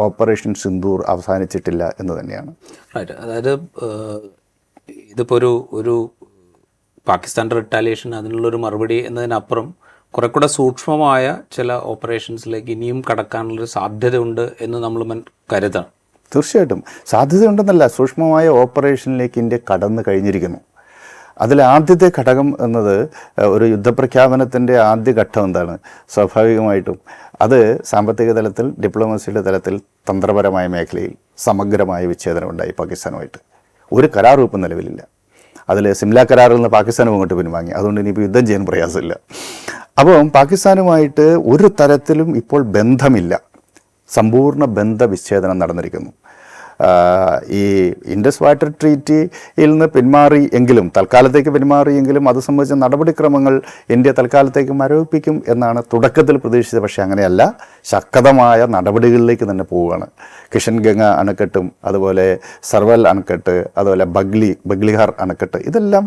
ഓപ്പറേഷൻ സിന്ദൂർ അവസാനിച്ചിട്ടില്ല എന്ന് തന്നെയാണ്. അതായത് ഇതിപ്പോൾ ഒരു പാകിസ്ഥാൻ്റെ റിട്ടാലിയേഷൻ, അതിനുള്ളൊരു മറുപടി എന്നതിനപ്പുറം കുറെ കൂടെ സൂക്ഷ്മമായ ചില ഓപ്പറേഷൻസിലേക്ക് ഇനിയും കടക്കാനുള്ളൊരു സാധ്യതയുണ്ട് എന്ന് നമ്മൾ കരുതണം. തീർച്ചയായിട്ടും സാധ്യതയുണ്ടെന്നല്ല, സൂക്ഷ്മമായ ഓപ്പറേഷനിലേക്ക് ഇന്ത്യ കടന്നു കഴിഞ്ഞിരിക്കുന്നു. അതിൽ ആദ്യത്തെ ഘടകം എന്നത് ഒരു യുദ്ധപ്രഖ്യാപനത്തിൻ്റെ ആദ്യ ഘട്ടം എന്താണ്? സ്വാഭാവികമായിട്ടും അത് സാമ്പത്തിക തലത്തിൽ, ഡിപ്ലോമസിയുടെ തലത്തിൽ, തന്ത്രപരമായ മേഖലയിൽ സമഗ്രമായ വിച്ഛേദനം ഉണ്ടായി പാകിസ്ഥാനുമായിട്ട്. ഒരു കരാറും ഇപ്പം നിലവിലില്ല. അതിൽ സിംല കരാറിൽ നിന്ന് പാകിസ്ഥാനും അങ്ങോട്ട് പിൻവാങ്ങി. അതുകൊണ്ട് ഇനിയിപ്പോൾ യുദ്ധം ചെയ്യാൻ പ്രയാസമില്ല. അപ്പം പാകിസ്ഥാനുമായിട്ട് ഒരു തരത്തിലും ഇപ്പോൾ ബന്ധമില്ല. സമ്പൂർണ്ണ ബന്ധവിച്ഛേദനം നടന്നിരിക്കുന്നു. ഈ ഇൻഡസ് വാട്ടർ ട്രീറ്റിയിൽ നിന്ന് പിന്മാറിയെങ്കിലും, തൽക്കാലത്തേക്ക് പിന്മാറിയെങ്കിലും അത് സംബന്ധിച്ച നടപടിക്രമങ്ങൾ ഇന്ത്യ തൽക്കാലത്തേക്ക് മരവിപ്പിക്കും എന്നാണ് തുടക്കത്തിൽ പ്രതീക്ഷിച്ചത്. പക്ഷേ അങ്ങനെയല്ല, ശക്തമായ നടപടികളിലേക്ക് തന്നെ പോവുകയാണ്. കിഷൻഗംഗ അണക്കെട്ടും അതുപോലെ സർവൽ അണക്കെട്ട്, അതുപോലെ ബഗ്ലിഹാർ അണക്കെട്ട്, ഇതെല്ലാം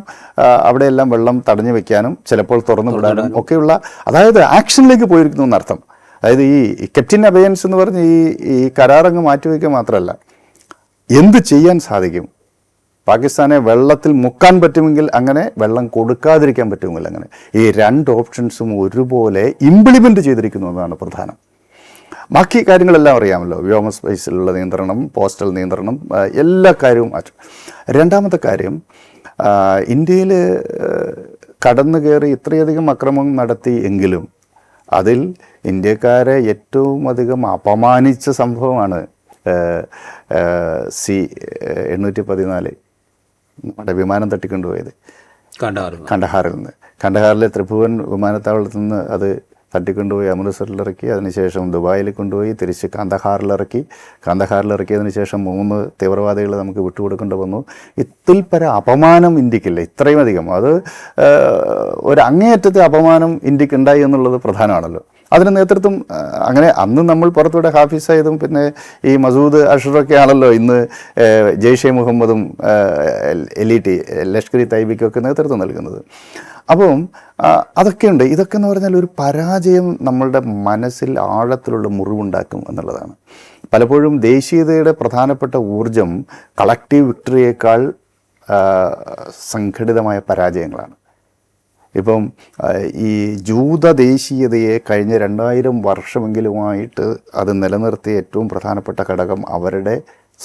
അവിടെയെല്ലാം വെള്ളം തടഞ്ഞു വെക്കാനും ചിലപ്പോൾ തുറന്നു വിടാനും ഒക്കെയുള്ള, അതായത് ആക്ഷനിലേക്ക് പോയിരിക്കുന്നു എന്നർത്ഥം. അതായത് ഈ കെപ്റ്റിൻ അബയൻസ് എന്ന് പറഞ്ഞ് ഈ കരാറങ്ങ് മാറ്റിവെക്കുക മാത്രമല്ല, എന്ത് ചെയ്യാൻ സാധിക്കും? പാകിസ്ഥാനെ വെള്ളത്തിൽ മുക്കാൻ പറ്റുമെങ്കിൽ അങ്ങനെ, വെള്ളം കൊടുക്കാതിരിക്കാൻ പറ്റുമെങ്കിൽ അങ്ങനെ, ഈ രണ്ട് ഓപ്ഷൻസും ഒരുപോലെ ഇംപ്ലിമെൻ്റ് ചെയ്തിരിക്കുന്നു എന്നതാണ് പ്രധാനം. ബാക്കി കാര്യങ്ങളെല്ലാം അറിയാമല്ലോ, വ്യോമ സ്പേസിലുള്ള നിയന്ത്രണം, പോസ്റ്റൽ നിയന്ത്രണം, എല്ലാ കാര്യവും മാറ്റും. രണ്ടാമത്തെ കാര്യം, ഇന്ത്യയിൽ കടന്നു കയറി ഇത്രയധികം അക്രമം നടത്തി എങ്കിലും അതിൽ ഇന്ത്യക്കാരെ ഏറ്റവും അധികം അപമാനിച്ച സംഭവമാണ് C-814 നമ്മുടെ വിമാനം തട്ടിക്കൊണ്ടുപോയത് കണ്ടഹാറിൽ നിന്ന്. കണ്ടഹാറിലെ ത്രിഭുവൻ വിമാനത്താവളത്തിൽ നിന്ന് അത് തട്ടിക്കൊണ്ടുപോയി അമൃത്സറിലിറക്കി, അതിനുശേഷം ദുബായിൽ കൊണ്ടുപോയി തിരിച്ച് കാന്തഹാറിലിറക്കിയതിന് ശേഷം 3 തീവ്രവാദികൾ നമുക്ക് വിട്ടുകൊടുക്കേണ്ടി വന്നു. ഇതിൽ പര അപമാനം ഇന്ത്യക്കില്ല, ഇത്രയും അധികം. അത് ഒരു അങ്ങേയറ്റത്തെ അപമാനം ഇന്ത്യക്ക് ഉണ്ടായി എന്നുള്ളത് പ്രധാനമാണല്ലോ. അതിന് നേതൃത്വം അങ്ങനെ അന്ന് നമ്മൾ പുറത്തൂടെ ഹാഫിസ് സയ്യിദും പിന്നെ ഈ മസൂദ് അഷറൊക്കെ ആണല്ലോ ഇന്ന് ജെയ്ഷെ മുഹമ്മദും LET ലഷ്കർ ഇ തൈബയ്ക്കൊക്കെ നേതൃത്വം നൽകുന്നത്. അപ്പം അതൊക്കെയുണ്ട്. ഇതൊക്കെ എന്ന് പറഞ്ഞാൽ ഒരു പരാജയം നമ്മളുടെ മനസ്സിൽ ആഴത്തിലുള്ള മുറിവുണ്ടാക്കും എന്നുള്ളതാണ്. പലപ്പോഴും ദേശീയതയുടെ പ്രധാനപ്പെട്ട ഊർജം കളക്റ്റീവ് വിക്ടറിയേക്കാൾ സംഘടിതമായ പരാജയങ്ങളാണ്. ഇപ്പം ഈ ജൂത ദേശീയതയെ കഴിഞ്ഞ 2000 വർഷമെങ്കിലുമായിട്ട് അത് നിലനിർത്തിയ ഏറ്റവും പ്രധാനപ്പെട്ട ഘടകം അവരുടെ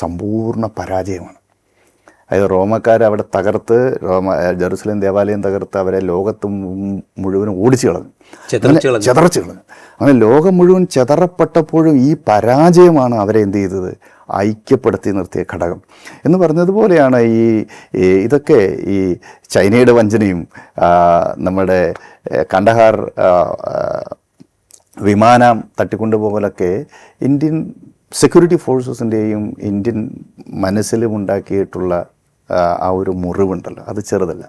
സമ്പൂർണ്ണ പരാജയമാണ്. അതായത് റോമക്കാർ അവിടെ തകർത്ത്, ജെറുസലേം ദേവാലയം തകർത്ത് അവരെ ലോകത്ത് മുഴുവനും ഓടിച്ചു കളഞ്ഞു, ചെതറച്ചു കളഞ്ഞു. അങ്ങനെ ലോകം മുഴുവൻ ചെതറപ്പെട്ടപ്പോഴും ഈ പരാജയമാണ് അവരെ എന്ത് ചെയ്തത്? ഐക്യപ്പെടുത്തി നിർത്തിയ ഘടകം എന്ന് പറഞ്ഞതുപോലെയാണ് ഇതൊക്കെ ഈ ചൈനയുടെ വഞ്ചനയും നമ്മുടെ കണ്ടഹാർ വിമാനം തട്ടിക്കൊണ്ടുപോകലൊക്കെ ഇന്ത്യൻ സെക്യൂരിറ്റി ഫോഴ്സസിൻ്റെയും ഇന്ത്യൻ മനസ്സിലും ഉണ്ടാക്കിയിട്ടുള്ള ആ ഒരു മുറിവുണ്ടല്ലോ, അത് ചെറുതല്ല.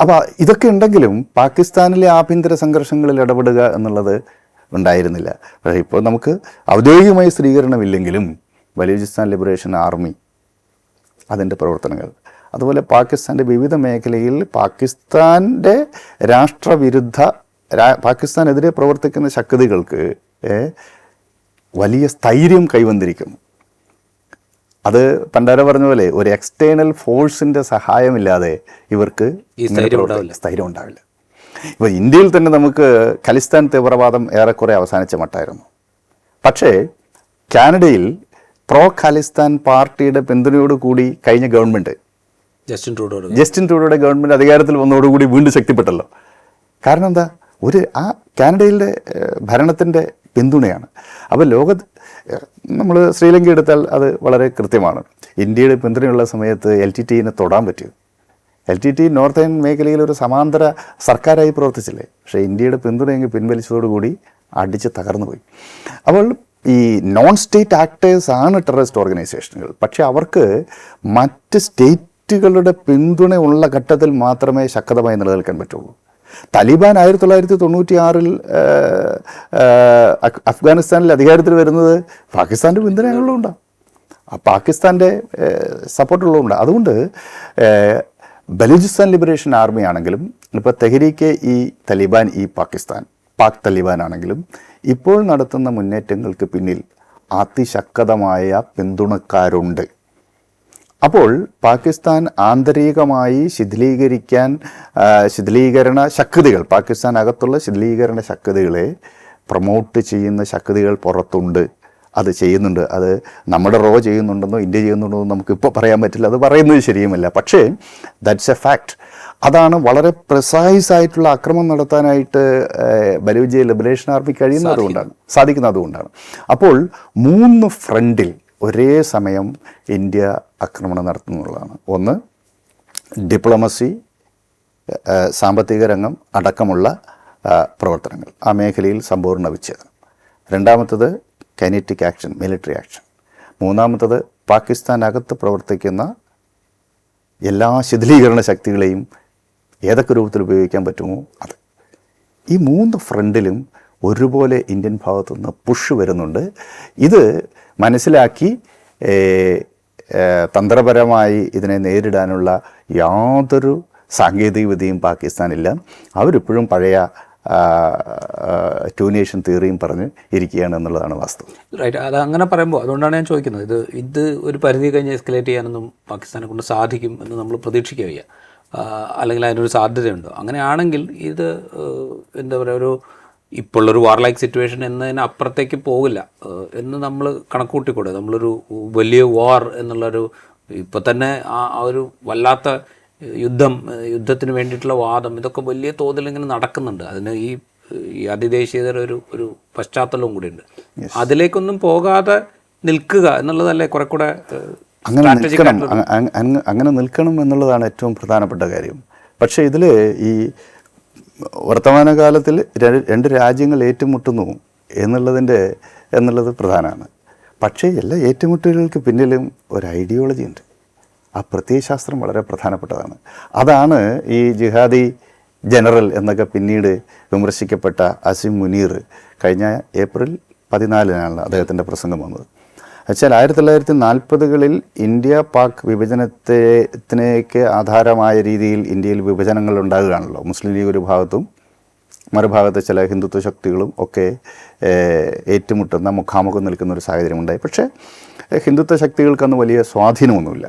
അപ്പോൾ ഇതൊക്കെ ഉണ്ടെങ്കിലും പാകിസ്ഥാനിലെ ആഭ്യന്തര സംഘർഷങ്ങളിൽ ഇടപെടുക എന്നുള്ളത് ഉണ്ടായിരുന്നില്ല. പക്ഷേ ഇപ്പോൾ നമുക്ക് ഔദ്യോഗികമായ സ്ഥിരീകരണമില്ലെങ്കിലും ബലൂചിസ്ഥാൻ ലിബറേഷൻ ആർമി അതിൻ്റെ പ്രവർത്തനങ്ങൾ, അതുപോലെ പാകിസ്ഥാൻ്റെ വിവിധ മേഖലയിൽ പാകിസ്ഥാൻ്റെ പാകിസ്ഥാനെതിരെ പ്രവർത്തിക്കുന്ന ശക്തികൾക്ക് വലിയ സ്ഥൈര്യം കൈവന്നിരിക്കുന്നു. അത് പണ്ടാര പറഞ്ഞ പോലെ ഒരു എക്സ്റ്റേണൽ ഫോഴ്സിൻ്റെ സഹായമില്ലാതെ ഇവർക്ക് സ്ഥൈര്യം ഉണ്ടാവില്ല. ഇപ്പോൾ ഇന്ത്യയിൽ തന്നെ നമുക്ക് ഖലിസ്ഥാൻ തീവ്രവാദം ഏറെക്കുറെ അവസാനിച്ച മട്ടായിരുന്നു. പക്ഷേ കാനഡയിൽ ഖലിസ്ഥാൻ പാർട്ടിയുടെ പിന്തുണയോടുകൂടി കഴിഞ്ഞ ഗവൺമെൻറ്, ജസ്റ്റിൻ ട്രൂഡോയുടെ ഗവൺമെൻറ് അധികാരത്തിൽ വന്നതോടുകൂടി വീണ്ടും ശക്തിപ്പെട്ടല്ലോ. കാരണം എന്താ? കാനഡയിലെ ഭരണത്തിൻ്റെ പിന്തുണയാണ്. അപ്പോൾ നമ്മൾ ശ്രീലങ്ക എടുത്താൽ അത് വളരെ കൃത്യമാണ്. ഇന്ത്യയുടെ പിന്തുണയുള്ള സമയത്ത് LTTE തൊടാൻ പറ്റും. LTTE നോർത്തേൺ മേഖലയിൽ ഒരു സമാന്തര സർക്കാരായി പ്രവർത്തിച്ചില്ലേ? പക്ഷേ ഇന്ത്യയുടെ പിന്തുണയെങ്കിൽ പിൻവലിച്ചതോടുകൂടി അടിച്ച് തകർന്നു പോയി. അപ്പോൾ ഈ നോൺ സ്റ്റേറ്റ് ആക്ടേഴ്സ് ആണ് ടെററിസ്റ്റ് ഓർഗനൈസേഷനുകൾ. പക്ഷേ അവർക്ക് മറ്റ് സ്റ്റേറ്റുകളുടെ പിന്തുണ ഉള്ള ഘട്ടത്തിൽ മാത്രമേ ശക്തമായി നിലനിൽക്കാൻ പറ്റുള്ളൂ. താലിബാൻ 1996 അഫ്ഗാനിസ്ഥാനിൽ അധികാരത്തിൽ വരുന്നത് പാകിസ്ഥാൻ്റെ പിന്തുണയുള്ളതുകൊണ്ടാണ്, പാകിസ്ഥാൻ്റെ സപ്പോർട്ടുള്ളതുകൊണ്ട്. അതുകൊണ്ട് ബലൂചിസ്ഥാൻ ലിബറേഷൻ ആർമി ആണെങ്കിലും ഇപ്പോൾ തെഹരീക്കെ ഈ താലിബാൻ ഈ പാക് താലിബാൻ ആണെങ്കിലും ഇപ്പോൾ നടത്തുന്ന മുന്നേറ്റങ്ങൾക്ക് പിന്നിൽ അതിശക്തമായ പിന്തുണക്കാരുണ്ട്. അപ്പോൾ പാകിസ്ഥാൻ ആന്തരികമായി ശിഥിലീകരണ ശക്തികൾ, പാകിസ്ഥാൻ അകത്തുള്ള ശിഥിലീകരണ ശക്തികളെ പ്രൊമോട്ട് ചെയ്യുന്ന ശക്തികൾ പുറത്തുണ്ട്. അത് ചെയ്യുന്നുണ്ട്. അത് നമ്മുടെ ചെയ്യുന്നുണ്ടെന്നോ ഇന്ത്യ ചെയ്യുന്നുണ്ടെന്നോ നമുക്കിപ്പോൾ പറയാൻ പറ്റില്ല, അത് പറയുന്നത് ശരിയുമല്ല. പക്ഷേ ദാറ്റ്സ് എ ഫാക്ട്. അതാണ് വളരെ പ്രിസൈസ് ആയിട്ടുള്ള ആക്രമണം നടത്താനായിട്ട് ബലൂചി ലിബറേഷൻ ആർമി സാധിക്കുന്നതുകൊണ്ടാണ്. അപ്പോൾ 3 ഫ്രണ്ടിൽ ഒരേ സമയം ഇന്ത്യ ആക്രമണം നടത്തുന്നതാണ്. ഒന്ന്, ഡിപ്ലോമസി, സാമ്പത്തിക രംഗം അടക്കമുള്ള പ്രവർത്തനങ്ങൾ, ആ മേഖലയിൽ സമ്പൂർണ്ണ വിച്ഛേദനം. രണ്ടാമത്തത് കൈനറ്റിക് ആക്ഷൻ, മിലിറ്ററി ആക്ഷൻ. മൂന്നാമത്തത് പാകിസ്ഥാനകത്ത് പ്രവർത്തിക്കുന്ന എല്ലാ ശിഥിലീകരണ ശക്തികളെയും ഏതൊക്കെ രൂപത്തിൽ ഉപയോഗിക്കാൻ പറ്റുമോ അത്. ഈ 3 ഫ്രണ്ടിലും ഒരുപോലെ ഇന്ത്യൻ ഭാഗത്തുനിന്ന് പുഷ് വരുന്നുണ്ട്. ഇത് മനസ്സിലാക്കി തന്ത്രപരമായി ഇതിനെ നേരിടാനുള്ള യാതൊരു സാങ്കേതിക വിദ്യയും പാകിസ്ഥാനില്ല. അവരിപ്പോഴും പഴയ 2 നേഷൻ തിയറിയും പറഞ്ഞ് ഇരിക്കുകയാണ് എന്നുള്ളതാണ് വാസ്തവം. റൈറ്റ്. അത് അങ്ങനെ പറയുമ്പോൾ അതുകൊണ്ടാണ് ഞാൻ ചോദിക്കുന്നത്, ഇത് ഒരു പരിധി കഴിഞ്ഞ് എസ്കലേറ്റ് ചെയ്യാനൊന്നും പാകിസ്ഥാനെ കൊണ്ട് സാധിക്കും എന്ന് നമ്മൾ പ്രതീക്ഷിക്കുക വയ്യ, അല്ലെങ്കിൽ അതിനൊരു സാധ്യതയുണ്ടോ? അങ്ങനെയാണെങ്കിൽ ഇത് എന്താ പറയുക, ഇപ്പോഴുള്ളൊരു വാർലൈക്ക് സിറ്റുവേഷൻ എന്നതിനപ്പുറത്തേക്ക് പോകില്ല എന്ന് നമ്മൾ കണക്കൂട്ടിക്കൂടെ? നമ്മളൊരു വലിയ വാർ എന്നുള്ളൊരു, ഇപ്പോൾ തന്നെ ആ ഒരു വല്ലാത്ത യുദ്ധത്തിന് വേണ്ടിയിട്ടുള്ള വാദം, ഇതൊക്കെ വലിയ തോതിൽ ഇങ്ങനെ നടക്കുന്നുണ്ട്. അതിന് ഈ അതിദേശീയതയുടെ ഒരു പശ്ചാത്തലവും കൂടിയുണ്ട്. അതിലേക്കൊന്നും പോകാതെ നിൽക്കുക എന്നുള്ളതല്ലേ കുറെ കൂടെ അങ്ങനെ നിൽക്കണം എന്നുള്ളതാണ് ഏറ്റവും പ്രധാനപ്പെട്ട കാര്യം. പക്ഷേ ഇതിൽ ഈ വർത്തമാനകാലത്തിൽ 2 രാജ്യങ്ങൾ ഏറ്റുമുട്ടുന്നു എന്നുള്ളത് പ്രധാനമാണ്. പക്ഷേ എല്ലാ ഏറ്റുമുട്ടലുകൾക്ക് പിന്നിലും ഒരു ഐഡിയോളജി ഉണ്ട്. ആ പ്രത്യയശാസ്ത്രം വളരെ പ്രധാനപ്പെട്ടതാണ്. അതാണ് ഈ ജിഹാദി ജനറൽ എന്നൊക്കെ പിന്നീട് വിമർശിക്കപ്പെട്ട അസിം മുനീർ കഴിഞ്ഞ ഏപ്രിൽ 14 അദ്ദേഹത്തിൻ്റെ പ്രസംഗം വന്നത്. വെച്ചാൽ 1940കളിൽ ഇന്ത്യ പാക് വിഭജനത്തിനേക്ക് ആധാരമായ രീതിയിൽ ഇന്ത്യയിൽ വിഭജനങ്ങൾ ഉണ്ടാകുകയാണല്ലോ. മുസ്ലിം ലീഗ് ഒരു ഭാഗത്തും മറുഭാഗത്ത് ചില ഹിന്ദുത്വ ശക്തികളും ഒക്കെ ഏറ്റുമുട്ടുന്ന മുഖാമുഖം നിൽക്കുന്ന ഒരു സാഹചര്യം ഉണ്ടായി. പക്ഷേ ഹിന്ദുത്വ ശക്തികൾക്കന്ന് വലിയ സ്വാധീനമൊന്നുമില്ല.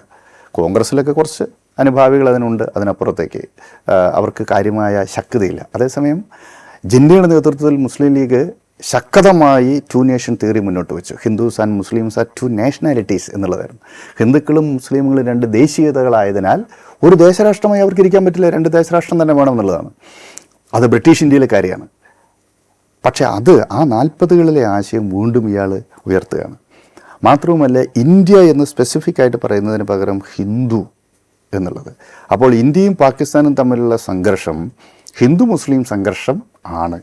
കോൺഗ്രസ്സിലൊക്കെ കുറച്ച് അനുഭാവികൾ അതിനുണ്ട്, അതിനപ്പുറത്തേക്ക് അവർക്ക് കാര്യമായ ശക്തിയില്ല. അതേസമയം ജിന്നയുടെ നേതൃത്വത്തിൽ മുസ്ലിം ലീഗ് ശക്തമായി 2 നേഷൻ തിയറി മുന്നോട്ട് വെച്ചു. Hindus and Muslims R 2 nationalities എന്നുള്ളതായിരുന്നു. ഹിന്ദുക്കളും മുസ്ലിമുകളും 2 ദേശീയതകളായതിനാൽ ഒരു ദേശരാഷ്ട്രമായി അവർക്ക് ഇരിക്കാൻ പറ്റില്ല, 2 ദേശരാഷ്ട്രം തന്നെ വേണം എന്നുള്ളതാണ്. അത് ബ്രിട്ടീഷ് ഇന്ത്യയിലെ കാര്യമാണ്. പക്ഷേ ആ 40കളിലെ ആശയം വീണ്ടും ഇയാൾ ഉയർത്തുകയാണ്. മാത്രവുമല്ല, ഇന്ത്യ എന്ന് സ്പെസിഫിക് ആയിട്ട് പറയുന്നതിന് പകരം ഹിന്ദു എന്നുള്ളത്. അപ്പോൾ ഇന്ത്യയും പാകിസ്ഥാനും തമ്മിലുള്ള സംഘർഷം ഹിന്ദു മുസ്ലിം സംഘർഷം ആണ്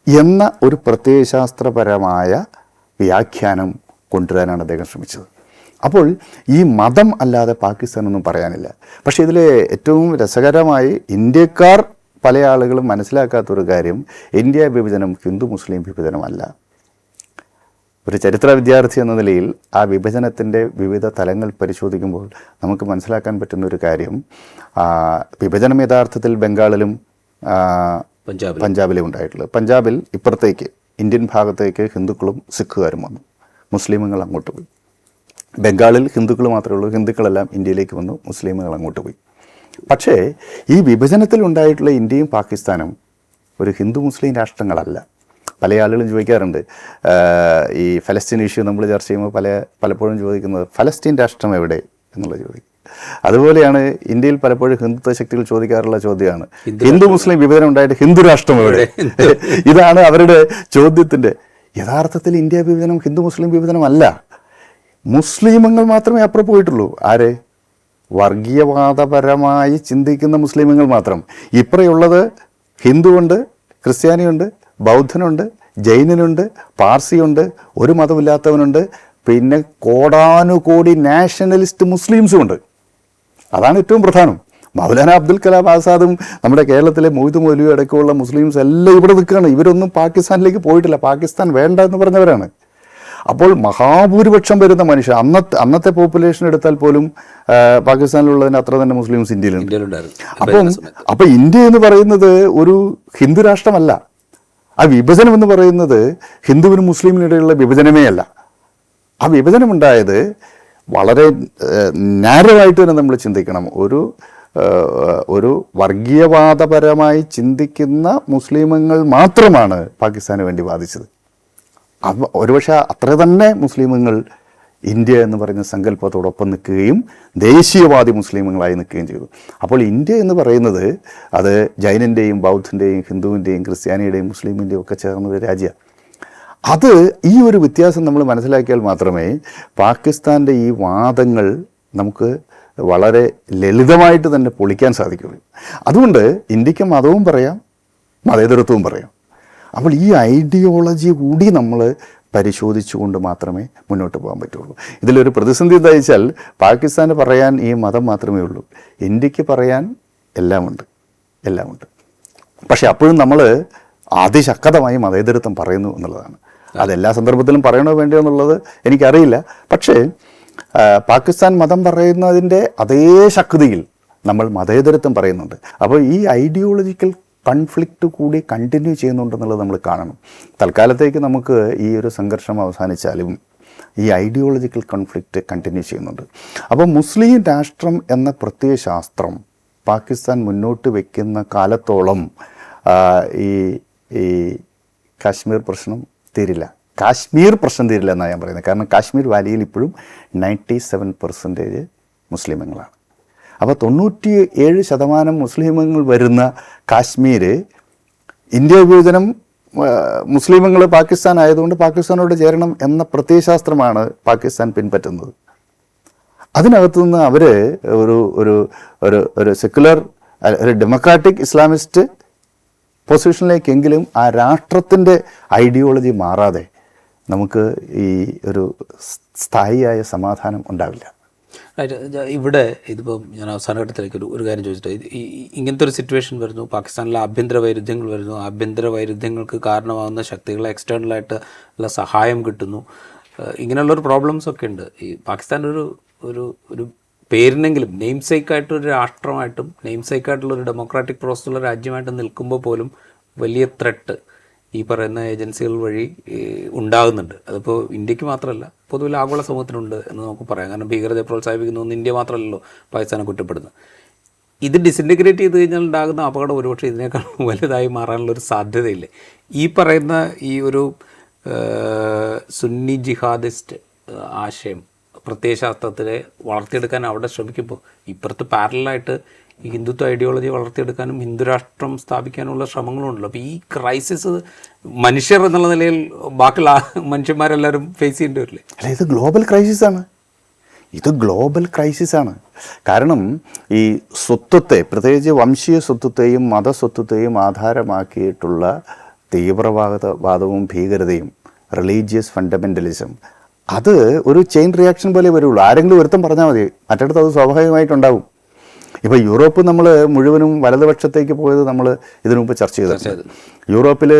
എന്ന ഒരു പ്രത്യയശാസ്ത്രപരമായ വ്യാഖ്യാനം കൊണ്ടുവരാനാണ് അദ്ദേഹം ശ്രമിച്ചത്. അപ്പോൾ ഈ മതം അല്ലാതെ പാകിസ്ഥാനൊന്നും പറയാനില്ല. പക്ഷേ ഇതിൽ ഏറ്റവും രസകരമായി ഇന്ത്യക്കാർ പല ആളുകളും മനസ്സിലാക്കാത്തൊരു കാര്യം, ഇന്ത്യ വിഭജനം ഹിന്ദു മുസ്ലിം വിഭജനമല്ല. ഒരു ചരിത്ര വിദ്യാർത്ഥി എന്ന നിലയിൽ ആ വിഭജനത്തിൻ്റെ വിവിധ തലങ്ങൾ പരിശോധിക്കുമ്പോൾ നമുക്ക് മനസ്സിലാക്കാൻ പറ്റുന്ന ഒരു കാര്യം, വിഭജനം യഥാർത്ഥത്തിൽ ബംഗാളിലും പഞ്ചാബിലും ഉണ്ടായിട്ടുള്ളത്. പഞ്ചാബിൽ ഇപ്പുറത്തേക്ക് ഇന്ത്യൻ ഭാഗത്തേക്ക് ഹിന്ദുക്കളും സിഖുകാരും വന്നു, മുസ്ലിമുകൾ അങ്ങോട്ട് പോയി. ബംഗാളിൽ ഹിന്ദുക്കൾ മാത്രമേ ഉള്ളൂ, ഹിന്ദുക്കളെല്ലാം ഇന്ത്യയിലേക്ക് വന്നു, മുസ്ലിമുകൾ അങ്ങോട്ട് പോയി. പക്ഷേ ഈ വിഭജനത്തിൽ ഉണ്ടായിട്ടുള്ള ഇന്ത്യയും പാകിസ്ഥാനും ഒരു ഹിന്ദു മുസ്ലിം രാഷ്ട്രങ്ങളല്ല. പല ആളുകളും ചോദിക്കാറുണ്ട്, ഈ ഫലസ്തീൻ ഇഷ്യൂ നമ്മൾ ചർച്ച ചെയ്യുമ്പോൾ പലപ്പോഴും ചോദിക്കുന്നത് ഫലസ്തീൻ രാഷ്ട്രം എവിടെ എന്നുള്ള ചോദ്യം. അതുപോലെയാണ് ഇന്ത്യയിൽ പലപ്പോഴും ഹിന്ദുത്വ ശക്തികൾ ചോദിക്കാറുള്ള ചോദ്യമാണ്, ഹിന്ദു മുസ്ലിം വിഭജനം ഉണ്ടായിട്ട് ഹിന്ദു രാഷ്ട്രം എവിടെ? ഇതാണ് അവരുടെ ചോദ്യത്തിൻ്റെ. യഥാർത്ഥത്തിൽ ഇന്ത്യ വിഭജനം ഹിന്ദു മുസ്ലിം വിഭജനമല്ല. മുസ്ലിമുകൾ മാത്രമേ അപ്പുറം പോയിട്ടുള്ളൂ. ആര്? വർഗീയവാദപരമായി ചിന്തിക്കുന്ന മുസ്ലിമുകൾ മാത്രം. ഇപ്പറയുള്ളത് ഹിന്ദുവുണ്ട്, ക്രിസ്ത്യാനിയുണ്ട്, ബൗദ്ധനുണ്ട്, ജൈനനുണ്ട്, പാർസിയുണ്ട്, ഒരു മതമില്ലാത്തവനുണ്ട്, പിന്നെ കോടാനുകോടി നാഷണലിസ്റ്റ് മുസ്ലിംസും ഉണ്ട്. അതാണ് ഏറ്റവും പ്രധാനം. മൗലാന അബ്ദുൽ കലാം ആസാദും നമ്മുടെ കേരളത്തിലെ മൊയ്തു മൗലവിയും അടക്കമുള്ള മുസ്ലിംസ് എല്ലാം ഇവിടെ നിൽക്കുകയാണ്. ഇവരൊന്നും പാകിസ്ഥാനിലേക്ക് പോയിട്ടില്ല. പാകിസ്ഥാൻ വേണ്ട എന്ന് പറഞ്ഞവരാണ്. അപ്പോൾ മഹാഭൂരിപക്ഷം വരുന്ന മനുഷ്യർ, അന്നത്തെ പോപ്പുലേഷൻ എടുത്താൽ പോലും പാകിസ്ഥാനിലുള്ളതിന് അത്ര തന്നെ മുസ്ലിംസ് ഇന്ത്യയിലുണ്ട്. അപ്പം ഇന്ത്യ എന്ന് പറയുന്നത് ഒരു ഹിന്ദു രാഷ്ട്രമല്ല. ആ വിഭജനം എന്ന് പറയുന്നത് ഹിന്ദുവിനും മുസ്ലിമിനും ഇടയിലുള്ള വിഭജനമേ അല്ല. ആ വിഭജനമുണ്ടായത് വളരെ നാരോവായിട്ട് തന്നെ നമ്മൾ ചിന്തിക്കണം. ഒരു വർഗീയവാദപരമായി ചിന്തിക്കുന്ന മുസ്ലിമുകൾ മാത്രമാണ് പാകിസ്ഥാന് വേണ്ടി വാദിച്ചത്. ഒരുപക്ഷെ അത്ര തന്നെ മുസ്ലിമുകൾ ഇന്ത്യ എന്ന് പറയുന്ന സങ്കല്പത്തോടൊപ്പം നിൽക്കുകയും ദേശീയവാദി മുസ്ലിമുകളായി നിൽക്കുകയും ചെയ്തു. അപ്പോൾ ഇന്ത്യ എന്ന് പറയുന്നത് അത് ജൈനൻ്റെയും ബൗദ്ധൻ്റെയും ഹിന്ദുവിൻ്റെയും ക്രിസ്ത്യാനിയുടെയും മുസ്ലിമിൻ്റെയും ഒക്കെ ചേർന്നൊരു രാജ്യമാണ്. അത് ഈ ഒരു വ്യത്യാസം നമ്മൾ മനസ്സിലാക്കിയാൽ മാത്രമേ പാകിസ്ഥാൻ്റെ ഈ വാദങ്ങൾ നമുക്ക് വളരെ ലളിതമായിട്ട് തന്നെ പൊളിക്കാൻ സാധിക്കുകയുള്ളൂ. അതുകൊണ്ട് ഇന്ത്യക്ക് മതവും പറയാം, മതേതരത്വവും പറയാം. അപ്പോൾ ഈ ഐഡിയോളജി കൂടി നമ്മൾ പരിശോധിച്ചുകൊണ്ട് മാത്രമേ മുന്നോട്ട് പോകാൻ പറ്റുള്ളൂ. ഇതിലൊരു പ്രതിസന്ധി എന്താ വെച്ചാൽ പാകിസ്ഥാന് പറയാൻ ഈ മതം മാത്രമേ ഉള്ളൂ, ഇന്ത്യക്ക് പറയാൻ എല്ലാമുണ്ട്. പക്ഷെ അപ്പോഴും നമ്മൾ അതിശക്തമായി മതേതരത്വം പറയുന്നു എന്നുള്ളതാണ്. അതെല്ലാ സന്ദർഭത്തിലും പറയണോ വേണ്ടയോ എന്നുള്ളത് എനിക്കറിയില്ല. പക്ഷേ പാകിസ്ഥാൻ മതം പറയുന്നതിൻ്റെ അതേ ശക്തിയിൽ നമ്മൾ മതേതരത്വം പറയുന്നുണ്ട്. അപ്പോൾ ഈ ഐഡിയോളജിക്കൽ കൺഫ്ലിക്റ്റ് കൂടി കണ്ടിന്യൂ ചെയ്യുന്നുണ്ടെന്നുള്ളത് നമ്മൾ കാണണം. തൽക്കാലത്തേക്ക് നമുക്ക് ഈ ഒരു സംഘർഷം അവസാനിച്ചാലും ഈ ഐഡിയോളജിക്കൽ കോൺഫ്ലിക്റ്റ് കണ്ടിന്യൂ ചെയ്യുന്നുണ്ട്. അപ്പോൾ മുസ്ലിം രാഷ്ട്രം എന്ന പ്രത്യയശാസ്ത്രം പാകിസ്ഥാൻ മുന്നോട്ട് വയ്ക്കുന്ന കാലത്തോളം ഈ കാശ്മീർ പ്രശ്നം തീരില്ല. കാശ്മീർ പ്രശ്നം തീരില്ല എന്നാണ് ഞാൻ പറയുന്നത്. കാരണം കാശ്മീർ വാലിയിൽ ഇപ്പോഴും 97% മുസ്ലിമുകളാണ്. അപ്പോൾ 97% മുസ്ലിമുകൾ വരുന്ന കാശ്മീർ ഇന്ത്യ വിഭജനം മുസ്ലിമുകൾ പാകിസ്ഥാൻ ആയതുകൊണ്ട് പാകിസ്ഥാനോട് ചേരണം എന്ന പ്രത്യയശാസ്ത്രമാണ് പാകിസ്ഥാൻ പിൻപറ്റുന്നത്. അതിനകത്തുനിന്ന് അവർ ഒരു സെക്കുലർ ഒരു ഡെമോക്രാറ്റിക് ഇസ്ലാമിസ്റ്റ് പൊസിഷനിലേക്കെങ്കിലും ആ രാഷ്ട്രത്തിൻ്റെ ഐഡിയോളജി മാറാതെ നമുക്ക് ഈ ഒരു സ്ഥായിയായ സമാധാനം ഉണ്ടാവില്ല. ഇവിടെ ഇതിപ്പോൾ ഞാൻ അവസാന ഘട്ടത്തിലേക്ക് ഒരു കാര്യം ചോദിച്ചിട്ട്, ഇങ്ങനത്തെ ഒരു സിറ്റുവേഷൻ വരുന്നു, പാകിസ്ഥാനിലെ ആഭ്യന്തര വൈരുദ്ധ്യങ്ങൾ വരുന്നു, ആഭ്യന്തര വൈരുദ്ധ്യങ്ങൾക്ക് കാരണമാകുന്ന ശക്തികളെ എക്സ്റ്റേണലായിട്ട് ഉള്ള സഹായം കിട്ടുന്നു, ഇങ്ങനെയുള്ളൊരു പ്രോബ്ലംസ് ഒക്കെ ഉണ്ട്. ഈ പാകിസ്ഥാൻ ഒരു പേരിനെങ്കിലും നെയിം സേക്കായിട്ടൊരു രാഷ്ട്രമായിട്ടും നെയിം സേക്കായിട്ടുള്ളൊരു ഡെമോക്രാറ്റിക് പ്രോസസ്സുള്ള രാജ്യമായിട്ട് നിൽക്കുമ്പോൾ പോലും വലിയ ത്രെട്ട് ഈ പറയുന്ന ഏജൻസികൾ വഴി ഉണ്ടാകുന്നുണ്ട്. അതിപ്പോൾ ഇന്ത്യക്ക് മാത്രമല്ല, പൊതുവിൽ ആഗോള സമൂഹത്തിനുണ്ട് എന്ന് നമുക്ക് പറയാം. കാരണം ഭീകരതയെ പ്രോത്സാഹിപ്പിക്കുന്നതൊന്നും ഇന്ത്യ മാത്രമല്ലല്ലോ പാകിസ്ഥാനെ കുറ്റപ്പെടുന്നത്. ഇത് ഡിസിൻറ്റഗ്രേറ്റ് ചെയ്ത് കഴിഞ്ഞാൽ ഉണ്ടാകുന്ന അപകടം ഒരുപക്ഷെ ഇതിനേക്കാൾ വലുതായി മാറാനുള്ളൊരു സാധ്യതയില്ലേ? ഈ പറയുന്ന ഈ ഒരു സുന്നി ജിഹാദിസ്റ്റ് ആശയം പ്രത്യയശാസ്ത്രത്തിലെ വളർത്തിയെടുക്കാൻ അവിടെ ശ്രമിക്കുമ്പോൾ ഇപ്പുറത്ത് പാരലായിട്ട് ഈ ഹിന്ദുത്വ ഐഡിയോളജി വളർത്തിയെടുക്കാനും ഹിന്ദുരാഷ്ട്രം സ്ഥാപിക്കാനുള്ള ശ്രമങ്ങളുണ്ടല്ലോ. അപ്പോൾ ഈ ക്രൈസിസ് മനുഷ്യർ എന്നുള്ള നിലയിൽ ബാക്കിയുള്ള മനുഷ്യന്മാരെല്ലാവരും ഫേസ് ചെയ്യേണ്ടി വരില്ലേ? അല്ല, ഇത് ഗ്ലോബൽ ക്രൈസിസാണ്. കാരണം ഈ സ്വത്വത്തെ, പ്രത്യേകിച്ച് വംശീയ സ്വത്വത്തെയും മതസ്വത്വത്തെയും ആധാരമാക്കിയിട്ടുള്ള തീവ്രവാദവും ഭീകരതയും, റിലീജിയസ് ഫണ്ടമെൻ്റലിസം, അത് ഒരു ചെയിൻ റിയാക്ഷൻ പോലെ വരുള്ളൂ. ആരെങ്കിലും ഒരുത്തം പറഞ്ഞാൽ മതി, മറ്റിടത്ത് അത് സ്വാഭാവികമായിട്ടുണ്ടാവും. ഇപ്പോൾ യൂറോപ്പ് നമ്മൾ മുഴുവനും വലതുപക്ഷത്തേക്ക് പോയത് നമ്മൾ ഇതിനു മുമ്പ് ചർച്ച ചെയ്തത്. യൂറോപ്പിൽ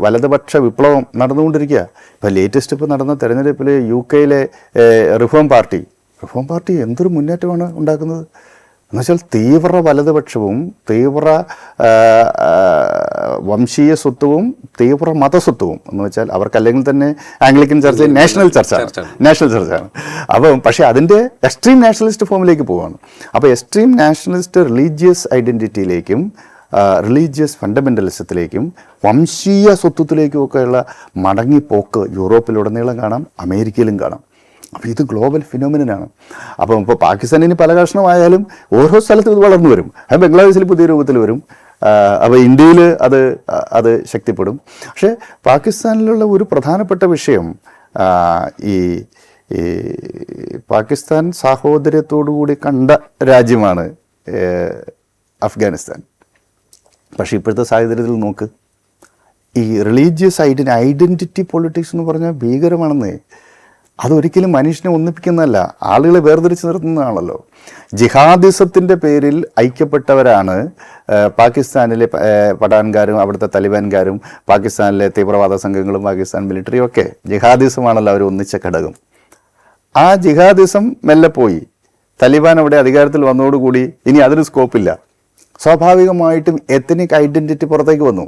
വലതുപക്ഷ വിപ്ലവം നടന്നുകൊണ്ടിരിക്കുക. ഇപ്പോൾ ലേറ്റസ്റ്റ് ഇപ്പോൾ നടന്ന തെരഞ്ഞെടുപ്പിൽ UK റിഫോം പാർട്ടി എന്തൊരു മുന്നേറ്റമാണ് ഉണ്ടാക്കുന്നത് എന്നുവെച്ചാൽ തീവ്ര വലതുപക്ഷവും തീവ്ര വംശീയ സ്വത്വവും തീവ്ര മതസ്വത്വവും എന്ന് വെച്ചാൽ അവർക്കല്ലെങ്കിൽ തന്നെ ആംഗ്ലിക്കൻ ചർച്ച നാഷണൽ ചർച്ചാണ്. അപ്പം പക്ഷേ അതിൻ്റെ എക്സ്ട്രീം നാഷണലിസ്റ്റ് ഫോമിലേക്ക് പോവുകയാണ്. അപ്പോൾ എക്സ്ട്രീം നാഷണലിസ്റ്റ് റിലീജിയസ് ഐഡൻറ്റിറ്റിയിലേക്കും റിലീജിയസ് ഫണ്ടമെൻ്റലിസത്തിലേക്കും വംശീയ സ്വത്വത്തിലേക്കുമൊക്കെയുള്ള മടങ്ങിപ്പോക്ക് യൂറോപ്പിലുടനീളം കാണാം, അമേരിക്കയിലും കാണാം. അപ്പോൾ ഇത് ഗ്ലോബൽ ഫിനോമിനനാണ്. അപ്പം ഇപ്പോൾ പാകിസ്ഥാനിന് പല കഷ്ണമായാലും ഓരോ സ്ഥലത്തും ഇത് വളർന്നു വരും. അത് ബംഗ്ലാദേശിൽ പുതിയ രൂപത്തിൽ വരും, അപ്പോൾ ഇന്ത്യയിൽ അത് ശക്തിപ്പെടും. പക്ഷേ പാകിസ്ഥാനിലുള്ള ഒരു പ്രധാനപ്പെട്ട വിഷയം ഈ പാകിസ്ഥാൻ സാഹോദര്യത്തോടുകൂടി കണ്ട രാജ്യമാണ് അഫ്ഗാനിസ്ഥാൻ. പക്ഷേ ഇപ്പോഴത്തെ സാഹചര്യത്തിൽ നോക്ക്, ഈ റിലീജിയസ് ഐഡൻറ്റിറ്റി പൊളിറ്റിക്സ് എന്ന് പറഞ്ഞാൽ ഭീകരമാണെന്നേ. അതൊരിക്കലും മനുഷ്യനെ ഒന്നിപ്പിക്കുന്നതല്ല, ആളുകളെ വേർതിരിച്ച് നിർത്തുന്നതാണല്ലോ. ജിഹാദിസത്തിൻ്റെ പേരിൽ ഐക്യപ്പെട്ടവരാണ് പാകിസ്ഥാനിലെ പഠാൻകാരും അവിടുത്തെ തലിബാൻകാരും പാകിസ്ഥാനിലെ തീവ്രവാദ സംഘങ്ങളും പാകിസ്ഥാൻ മിലിറ്ററിയും ഒക്കെ. ജിഹാദിസമാണല്ലോ അവർ ഒന്നിച്ച ഘടകം. ആ ജിഹാദിസം മെല്ലെ പോയി, തലിബാൻ അവിടെ അധികാരത്തിൽ വന്നതോടുകൂടി ഇനി അതിന് സ്കോപ്പില്ല. സ്വാഭാവികമായിട്ടും എത്നിക് ഐഡൻറ്റിറ്റി പുറത്തേക്ക് വന്നു.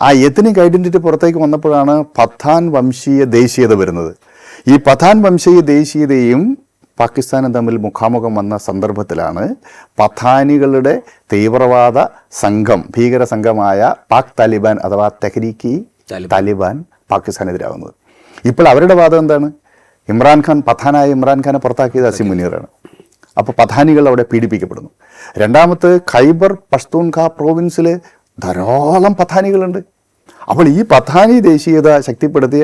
ആ എത്നിക് ഐഡൻറ്റിറ്റി പുറത്തേക്ക് വന്നപ്പോഴാണ് പത്താൻ വംശീയ ദേശീയത വരുന്നത്. ഈ പത്താൻ വംശീയ ദേശീയതയും പാകിസ്ഥാനും തമ്മിൽ മുഖാമുഖം വന്ന സന്ദർഭത്തിലാണ് പത്താനികളുടെ തീവ്രവാദ സംഘം, ഭീകര സംഘമായ പാക് താലിബാൻ അഥവാ തെഹ്രീക്ക് താലിബാൻ പാകിസ്ഥാനെതിരാകുന്നത്. ഇപ്പോൾ അവരുടെ വാദം എന്താണ്? ഇമ്രാൻഖാൻ, പത്താനായ ഇമ്രാൻഖാനെ പുറത്താക്കിയത് അസിം മുനീറാണ്. അപ്പോൾ പത്താനികൾ അവിടെ പീഡിപ്പിക്കപ്പെടുന്നു. രണ്ടാമത് ഖൈബർ പഷ്തൂൺഖ പ്രോവിൻസിൽ ധാരാളം പത്താനികളുണ്ട്. അപ്പോൾ ഈ പത്താനി ദേശീയത ശക്തിപ്പെടുത്തി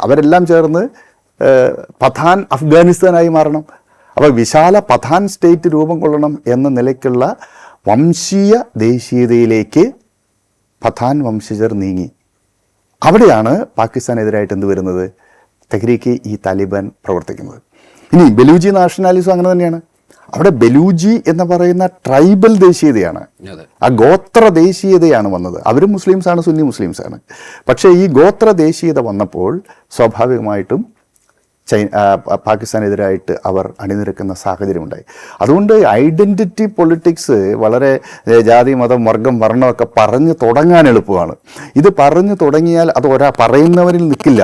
അവരെല്ലാം ചേർന്ന് പത്താൻ അഫ്ഗാനിസ്ഥാനായി മാറണം. അപ്പോൾ വിശാല പത്താൻ സ്റ്റേറ്റ് രൂപം കൊള്ളണം എന്ന നിലയ്ക്കുള്ള വംശീയ ദേശീയതയിലേക്ക് പത്താൻ വംശജർ നീങ്ങി. അവിടെയാണ് പാകിസ്ഥാനെതിരായിട്ട് എന്ത് വരുന്നത്? തെഹ്രീക്ക് ഈ താലിബാൻ പ്രവർത്തിക്കുന്നത്. ഇനി ബലൂജി നാഷണാലിസം അങ്ങനെ തന്നെയാണ്. അവിടെ ബലൂജി എന്ന് പറയുന്ന ട്രൈബൽ ദേശീയതയാണ്, ആ ഗോത്ര ദേശീയതയാണ് വന്നത്. അവരും മുസ്ലിംസാണ്, സുന്നി മുസ്ലിംസാണ്. പക്ഷേ ഈ ഗോത്ര ദേശീയത വന്നപ്പോൾ സ്വാഭാവികമായിട്ടും പാകിസ്ഥാനെതിരായിട്ട് അവർ അണിനിരക്കുന്ന സാഹചര്യമുണ്ടായി. അതുകൊണ്ട് ഐഡൻറ്റിറ്റി പൊളിറ്റിക്സ് വളരെ ജാതി, മതം, വർഗം, വർണ്ണമൊക്കെ പറഞ്ഞു തുടങ്ങാൻ എളുപ്പമാണ്. ഇത് പറഞ്ഞു തുടങ്ങിയാൽ അത് പറയുന്നവരിൽ നിൽക്കില്ല,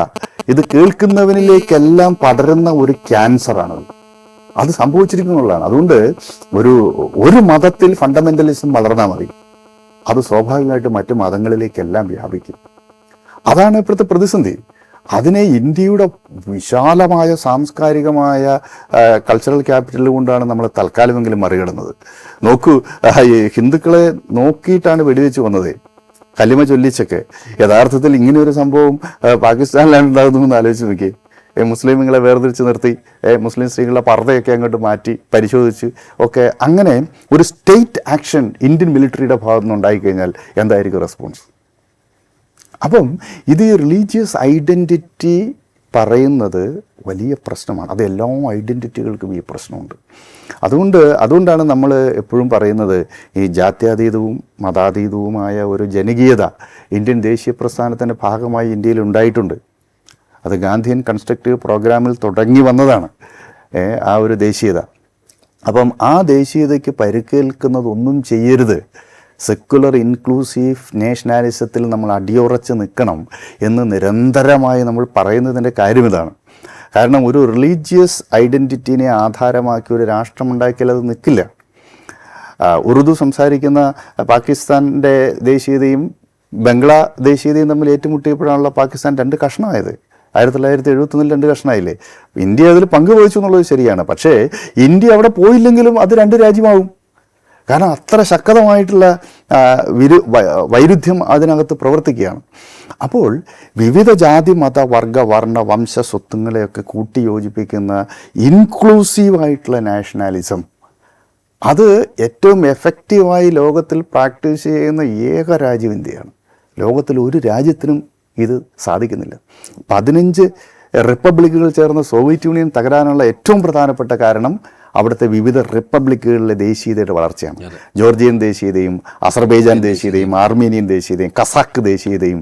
ഇത് കേൾക്കുന്നവനിലേക്കെല്ലാം പടരുന്ന ഒരു ക്യാൻസറാണ്. അത് സംഭവിച്ചിരിക്കുന്നുള്ളതാണ്. അതുകൊണ്ട് ഒരു മതത്തിൽ ഫണ്ടമെന്റലിസം വളർന്നാൽ മതി, അത് സ്വാഭാവികമായിട്ട് മറ്റു മതങ്ങളിലേക്കെല്ലാം വ്യാപിക്കും. അതാണ് ഇപ്പോഴത്തെ പ്രതിസന്ധി. അതിനെ ഇന്ത്യയുടെ വിശാലമായ സാംസ്കാരികമായ കൾച്ചറൽ ക്യാപിറ്റൽ കൊണ്ടാണ് നമ്മൾ തൽക്കാലമെങ്കിലും മറികടന്നത്. നോക്കൂ, ഹിന്ദുക്കളെ നോക്കിയിട്ടാണ് വെടിവെച്ച് വന്നത്, കലിമ ചൊല്ലിച്ചൊക്കെ. യഥാർത്ഥത്തിൽ ഇങ്ങനെയൊരു സംഭവം പാകിസ്ഥാനിലാണ് ഉണ്ടാകുന്നതെന്ന് ആലോചിച്ച് നോക്കി. മുസ്ലിമുകളെ വേർതിരിച്ച് നിർത്തി, മുസ്ലിം സ്ത്രീകളുടെ പർദ്ദയൊക്കെ അങ്ങോട്ട് മാറ്റി പരിശോധിച്ച് ഒക്കെ അങ്ങനെ ഒരു സ്റ്റേറ്റ് ആക്ഷൻ ഇന്ത്യൻ മിലിറ്ററിയുടെ ഭാഗത്തു നിന്ന് ഉണ്ടായിക്കഴിഞ്ഞാൽ എന്തായിരിക്കും റെസ്പോൺസ്? അപ്പം ഇത് റിലീജിയസ് ഐഡൻറ്റിറ്റി പറയുന്നത് വലിയ പ്രശ്നമാണ്. അത് എല്ലാ ഐഡൻറ്റിറ്റികൾക്കും ഈ പ്രശ്നമുണ്ട്. അതുകൊണ്ടാണ് നമ്മൾ എപ്പോഴും പറയുന്നത് ഈ ജാത്യാതീതവും മതാതീതവുമായ ഒരു ജനകീയത ഇന്ത്യൻ ദേശീയ പ്രസ്ഥാനത്തിൻ്റെ ഭാഗമായി ഇന്ത്യയിൽ ഉണ്ടായിട്ടുണ്ട്. അത് ഗാന്ധിയൻ കൺസ്ട്രക്റ്റീവ് പ്രോഗ്രാമിൽ തുടങ്ങി വന്നതാണ് ആ ഒരു ദേശീയത. അപ്പം ആ ദേശീയതയ്ക്ക് പരിക്കേൽക്കുന്നതൊന്നും ചെയ്യരുത്, സെക്കുലർ ഇൻക്ലൂസീവ് നാഷണാലിസത്തിൽ നമ്മൾ അടിയുറച്ച് നിൽക്കണം എന്ന് നിരന്തരമായി നമ്മൾ പറയുന്നതിൻ്റെ കാര്യം ഇതാണ്. കാരണം ഒരു റിലീജിയസ് ഐഡൻറ്റിറ്റിനെ ആധാരമാക്കി ഒരു രാഷ്ട്രമുണ്ടാക്കിയാൽ അത് നിൽക്കില്ല. ഉറുദു സംസാരിക്കുന്ന പാകിസ്ഥാൻ്റെ ദേശീയതയും ബംഗ്ലാ ദേശീയതയും തമ്മിൽ ഏറ്റുമുട്ടിയപ്പോഴാണല്ലോ പാകിസ്ഥാൻ രണ്ട് കഷ്ണമായത്. 1971 രണ്ട് കഷ്ണമായില്ലേ. ഇന്ത്യ അതിൽ പങ്കുവഹിച്ചു എന്നുള്ളത് ശരിയാണ്. പക്ഷേ ഇന്ത്യ അവിടെ പോയില്ലെങ്കിലും അത് രണ്ട് രാജ്യമാവും. കാരണം അത്ര ശക്തമായിട്ടുള്ള വൈരുദ്ധ്യം അതിനകത്ത് പ്രവർത്തിക്കുകയാണ്. അപ്പോൾ വിവിധ ജാതി, മത, വർഗ, വർണ്ണ, വംശ സ്വത്തുങ്ങളെയൊക്കെ കൂട്ടിയോജിപ്പിക്കുന്ന ഇൻക്ലൂസീവായിട്ടുള്ള നാഷണാലിസം, അത് ഏറ്റവും എഫക്റ്റീവായി ലോകത്തിൽ പ്രാക്ടീസ് ചെയ്യുന്ന ഏക രാജ്യം ഇന്ത്യയാണ്. ലോകത്തിൽ ഒരു രാജ്യത്തിനും ഇത് സാധിക്കുന്നില്ല. 15 റിപ്പബ്ലിക്കുകൾ ചേർന്ന സോവിയറ്റ് യൂണിയൻ തകരാനുള്ള ഏറ്റവും പ്രധാനപ്പെട്ട കാരണം അവിടുത്തെ വിവിധ റിപ്പബ്ലിക്കുകളിലെ ദേശീയതയുടെ വളർച്ചയാണ്. ജോർജിയൻ ദേശീയതയും അസർബൈജാൻ ദേശീയതയും ആർമേനിയൻ ദേശീയതയും കസാക്ക് ദേശീയതയും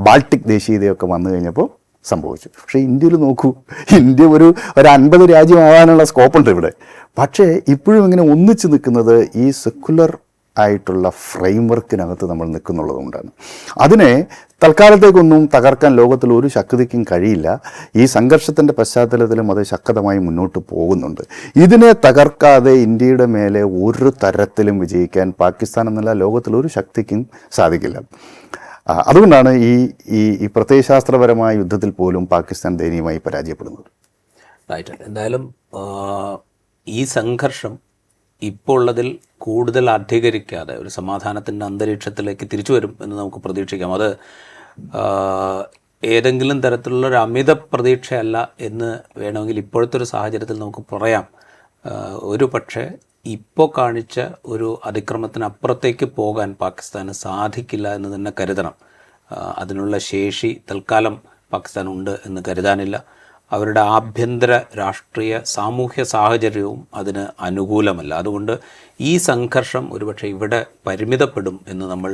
ബാൾട്ടിക് ദേശീയതയും ഒക്കെ വന്നു കഴിഞ്ഞപ്പോൾ സംഭവിച്ചു. പക്ഷേ ഇന്ത്യയിൽ നോക്കൂ, ഇന്ത്യ ഒരു 50 രാജ്യമാകാനുള്ള സ്കോപ്പുണ്ട് ഇവിടെ. പക്ഷേ ഇപ്പോഴും ഇങ്ങനെ ഒന്നിച്ച് നിൽക്കുന്നത് ഈ സെക്കുലർ ആയിട്ടുള്ള ഫ്രെയിംവർക്കിനകത്ത് നമ്മൾ നിൽക്കുന്നുള്ളത് കൊണ്ടാണ്. അതിനെ തൽക്കാലത്തേക്കൊന്നും തകർക്കാൻ ലോകത്തിൽ ഒരു ശക്തിക്കും കഴിയില്ല. ഈ സംഘർഷത്തിൻ്റെ പശ്ചാത്തലത്തിലും അത് ശക്തമായി മുന്നോട്ട് പോകുന്നുണ്ട്. ഇതിനെ തകർക്കാതെ ഇന്ത്യയുടെ മേലെ ഒരു തരത്തിലും വിജയിക്കാൻ പാകിസ്ഥാൻ എന്നല്ല ലോകത്തിൽ ഒരു ശക്തിക്കും സാധിക്കില്ല. അതുകൊണ്ടാണ് ഈ പ്രത്യയശാസ്ത്രപരമായ യുദ്ധത്തിൽ പോലും പാകിസ്ഥാൻ ദയനീയമായി പരാജയപ്പെടുന്നത്. എന്തായാലും ഈ സംഘർഷം ഇപ്പോൾ ഉള്ളതിൽ കൂടുതൽ അധികരിക്കാതെ ഒരു സമാധാനത്തിൻ്റെ അന്തരീക്ഷത്തിലേക്ക് തിരിച്ചു വരും എന്ന് നമുക്ക് പ്രതീക്ഷിക്കാം. അത് ഏതെങ്കിലും തരത്തിലുള്ള ഒരു അമിത പ്രതീക്ഷയല്ല എന്ന് വേണമെങ്കിൽ ഇപ്പോഴത്തെ ഒരു സാഹചര്യത്തിൽ നമുക്ക് പറയാം. ഒരു പക്ഷേ ഇപ്പോൾ കാണിച്ച ഒരു അതിക്രമത്തിനപ്പുറത്തേക്ക് പോകാൻ പാകിസ്ഥാന് സാധിക്കില്ല എന്ന് തന്നെ കരുതണം. അതിനുള്ള ശേഷി തൽക്കാലം പാകിസ്ഥാൻ ഉണ്ട് എന്ന് കരുതാനില്ല. അവരുടെ ആഭ്യന്തര രാഷ്ട്രീയ സാമൂഹ്യ സാഹചര്യവും അതിന് അനുകൂലമല്ല. അതുകൊണ്ട് ഈ സംഘർഷം ഒരുപക്ഷെ ഇവിടെ പരിമിതപ്പെടും എന്ന് നമ്മൾ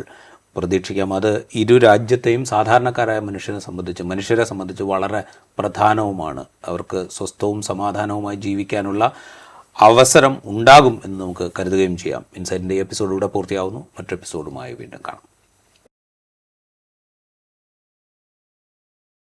പ്രതീക്ഷിക്കാം. അത് ഇരു രാജ്യത്തെയും സാധാരണക്കാരായ മനുഷ്യരെ സംബന്ധിച്ച് വളരെ പ്രധാനവുമാണ്. അവർക്ക് സ്വസ്ഥവും സമാധാനവുമായി ജീവിക്കാനുള്ള അവസരം ഉണ്ടാകും എന്ന് നമുക്ക് കരുതുകയും ചെയ്യാം. ഇൻസൈറ്റിൻ്റെ എപ്പിസോഡ് ഇവിടെ പൂർത്തിയാവുന്നു. മറ്റൊരു എപ്പിസോഡുമായി വീണ്ടും കാണാം.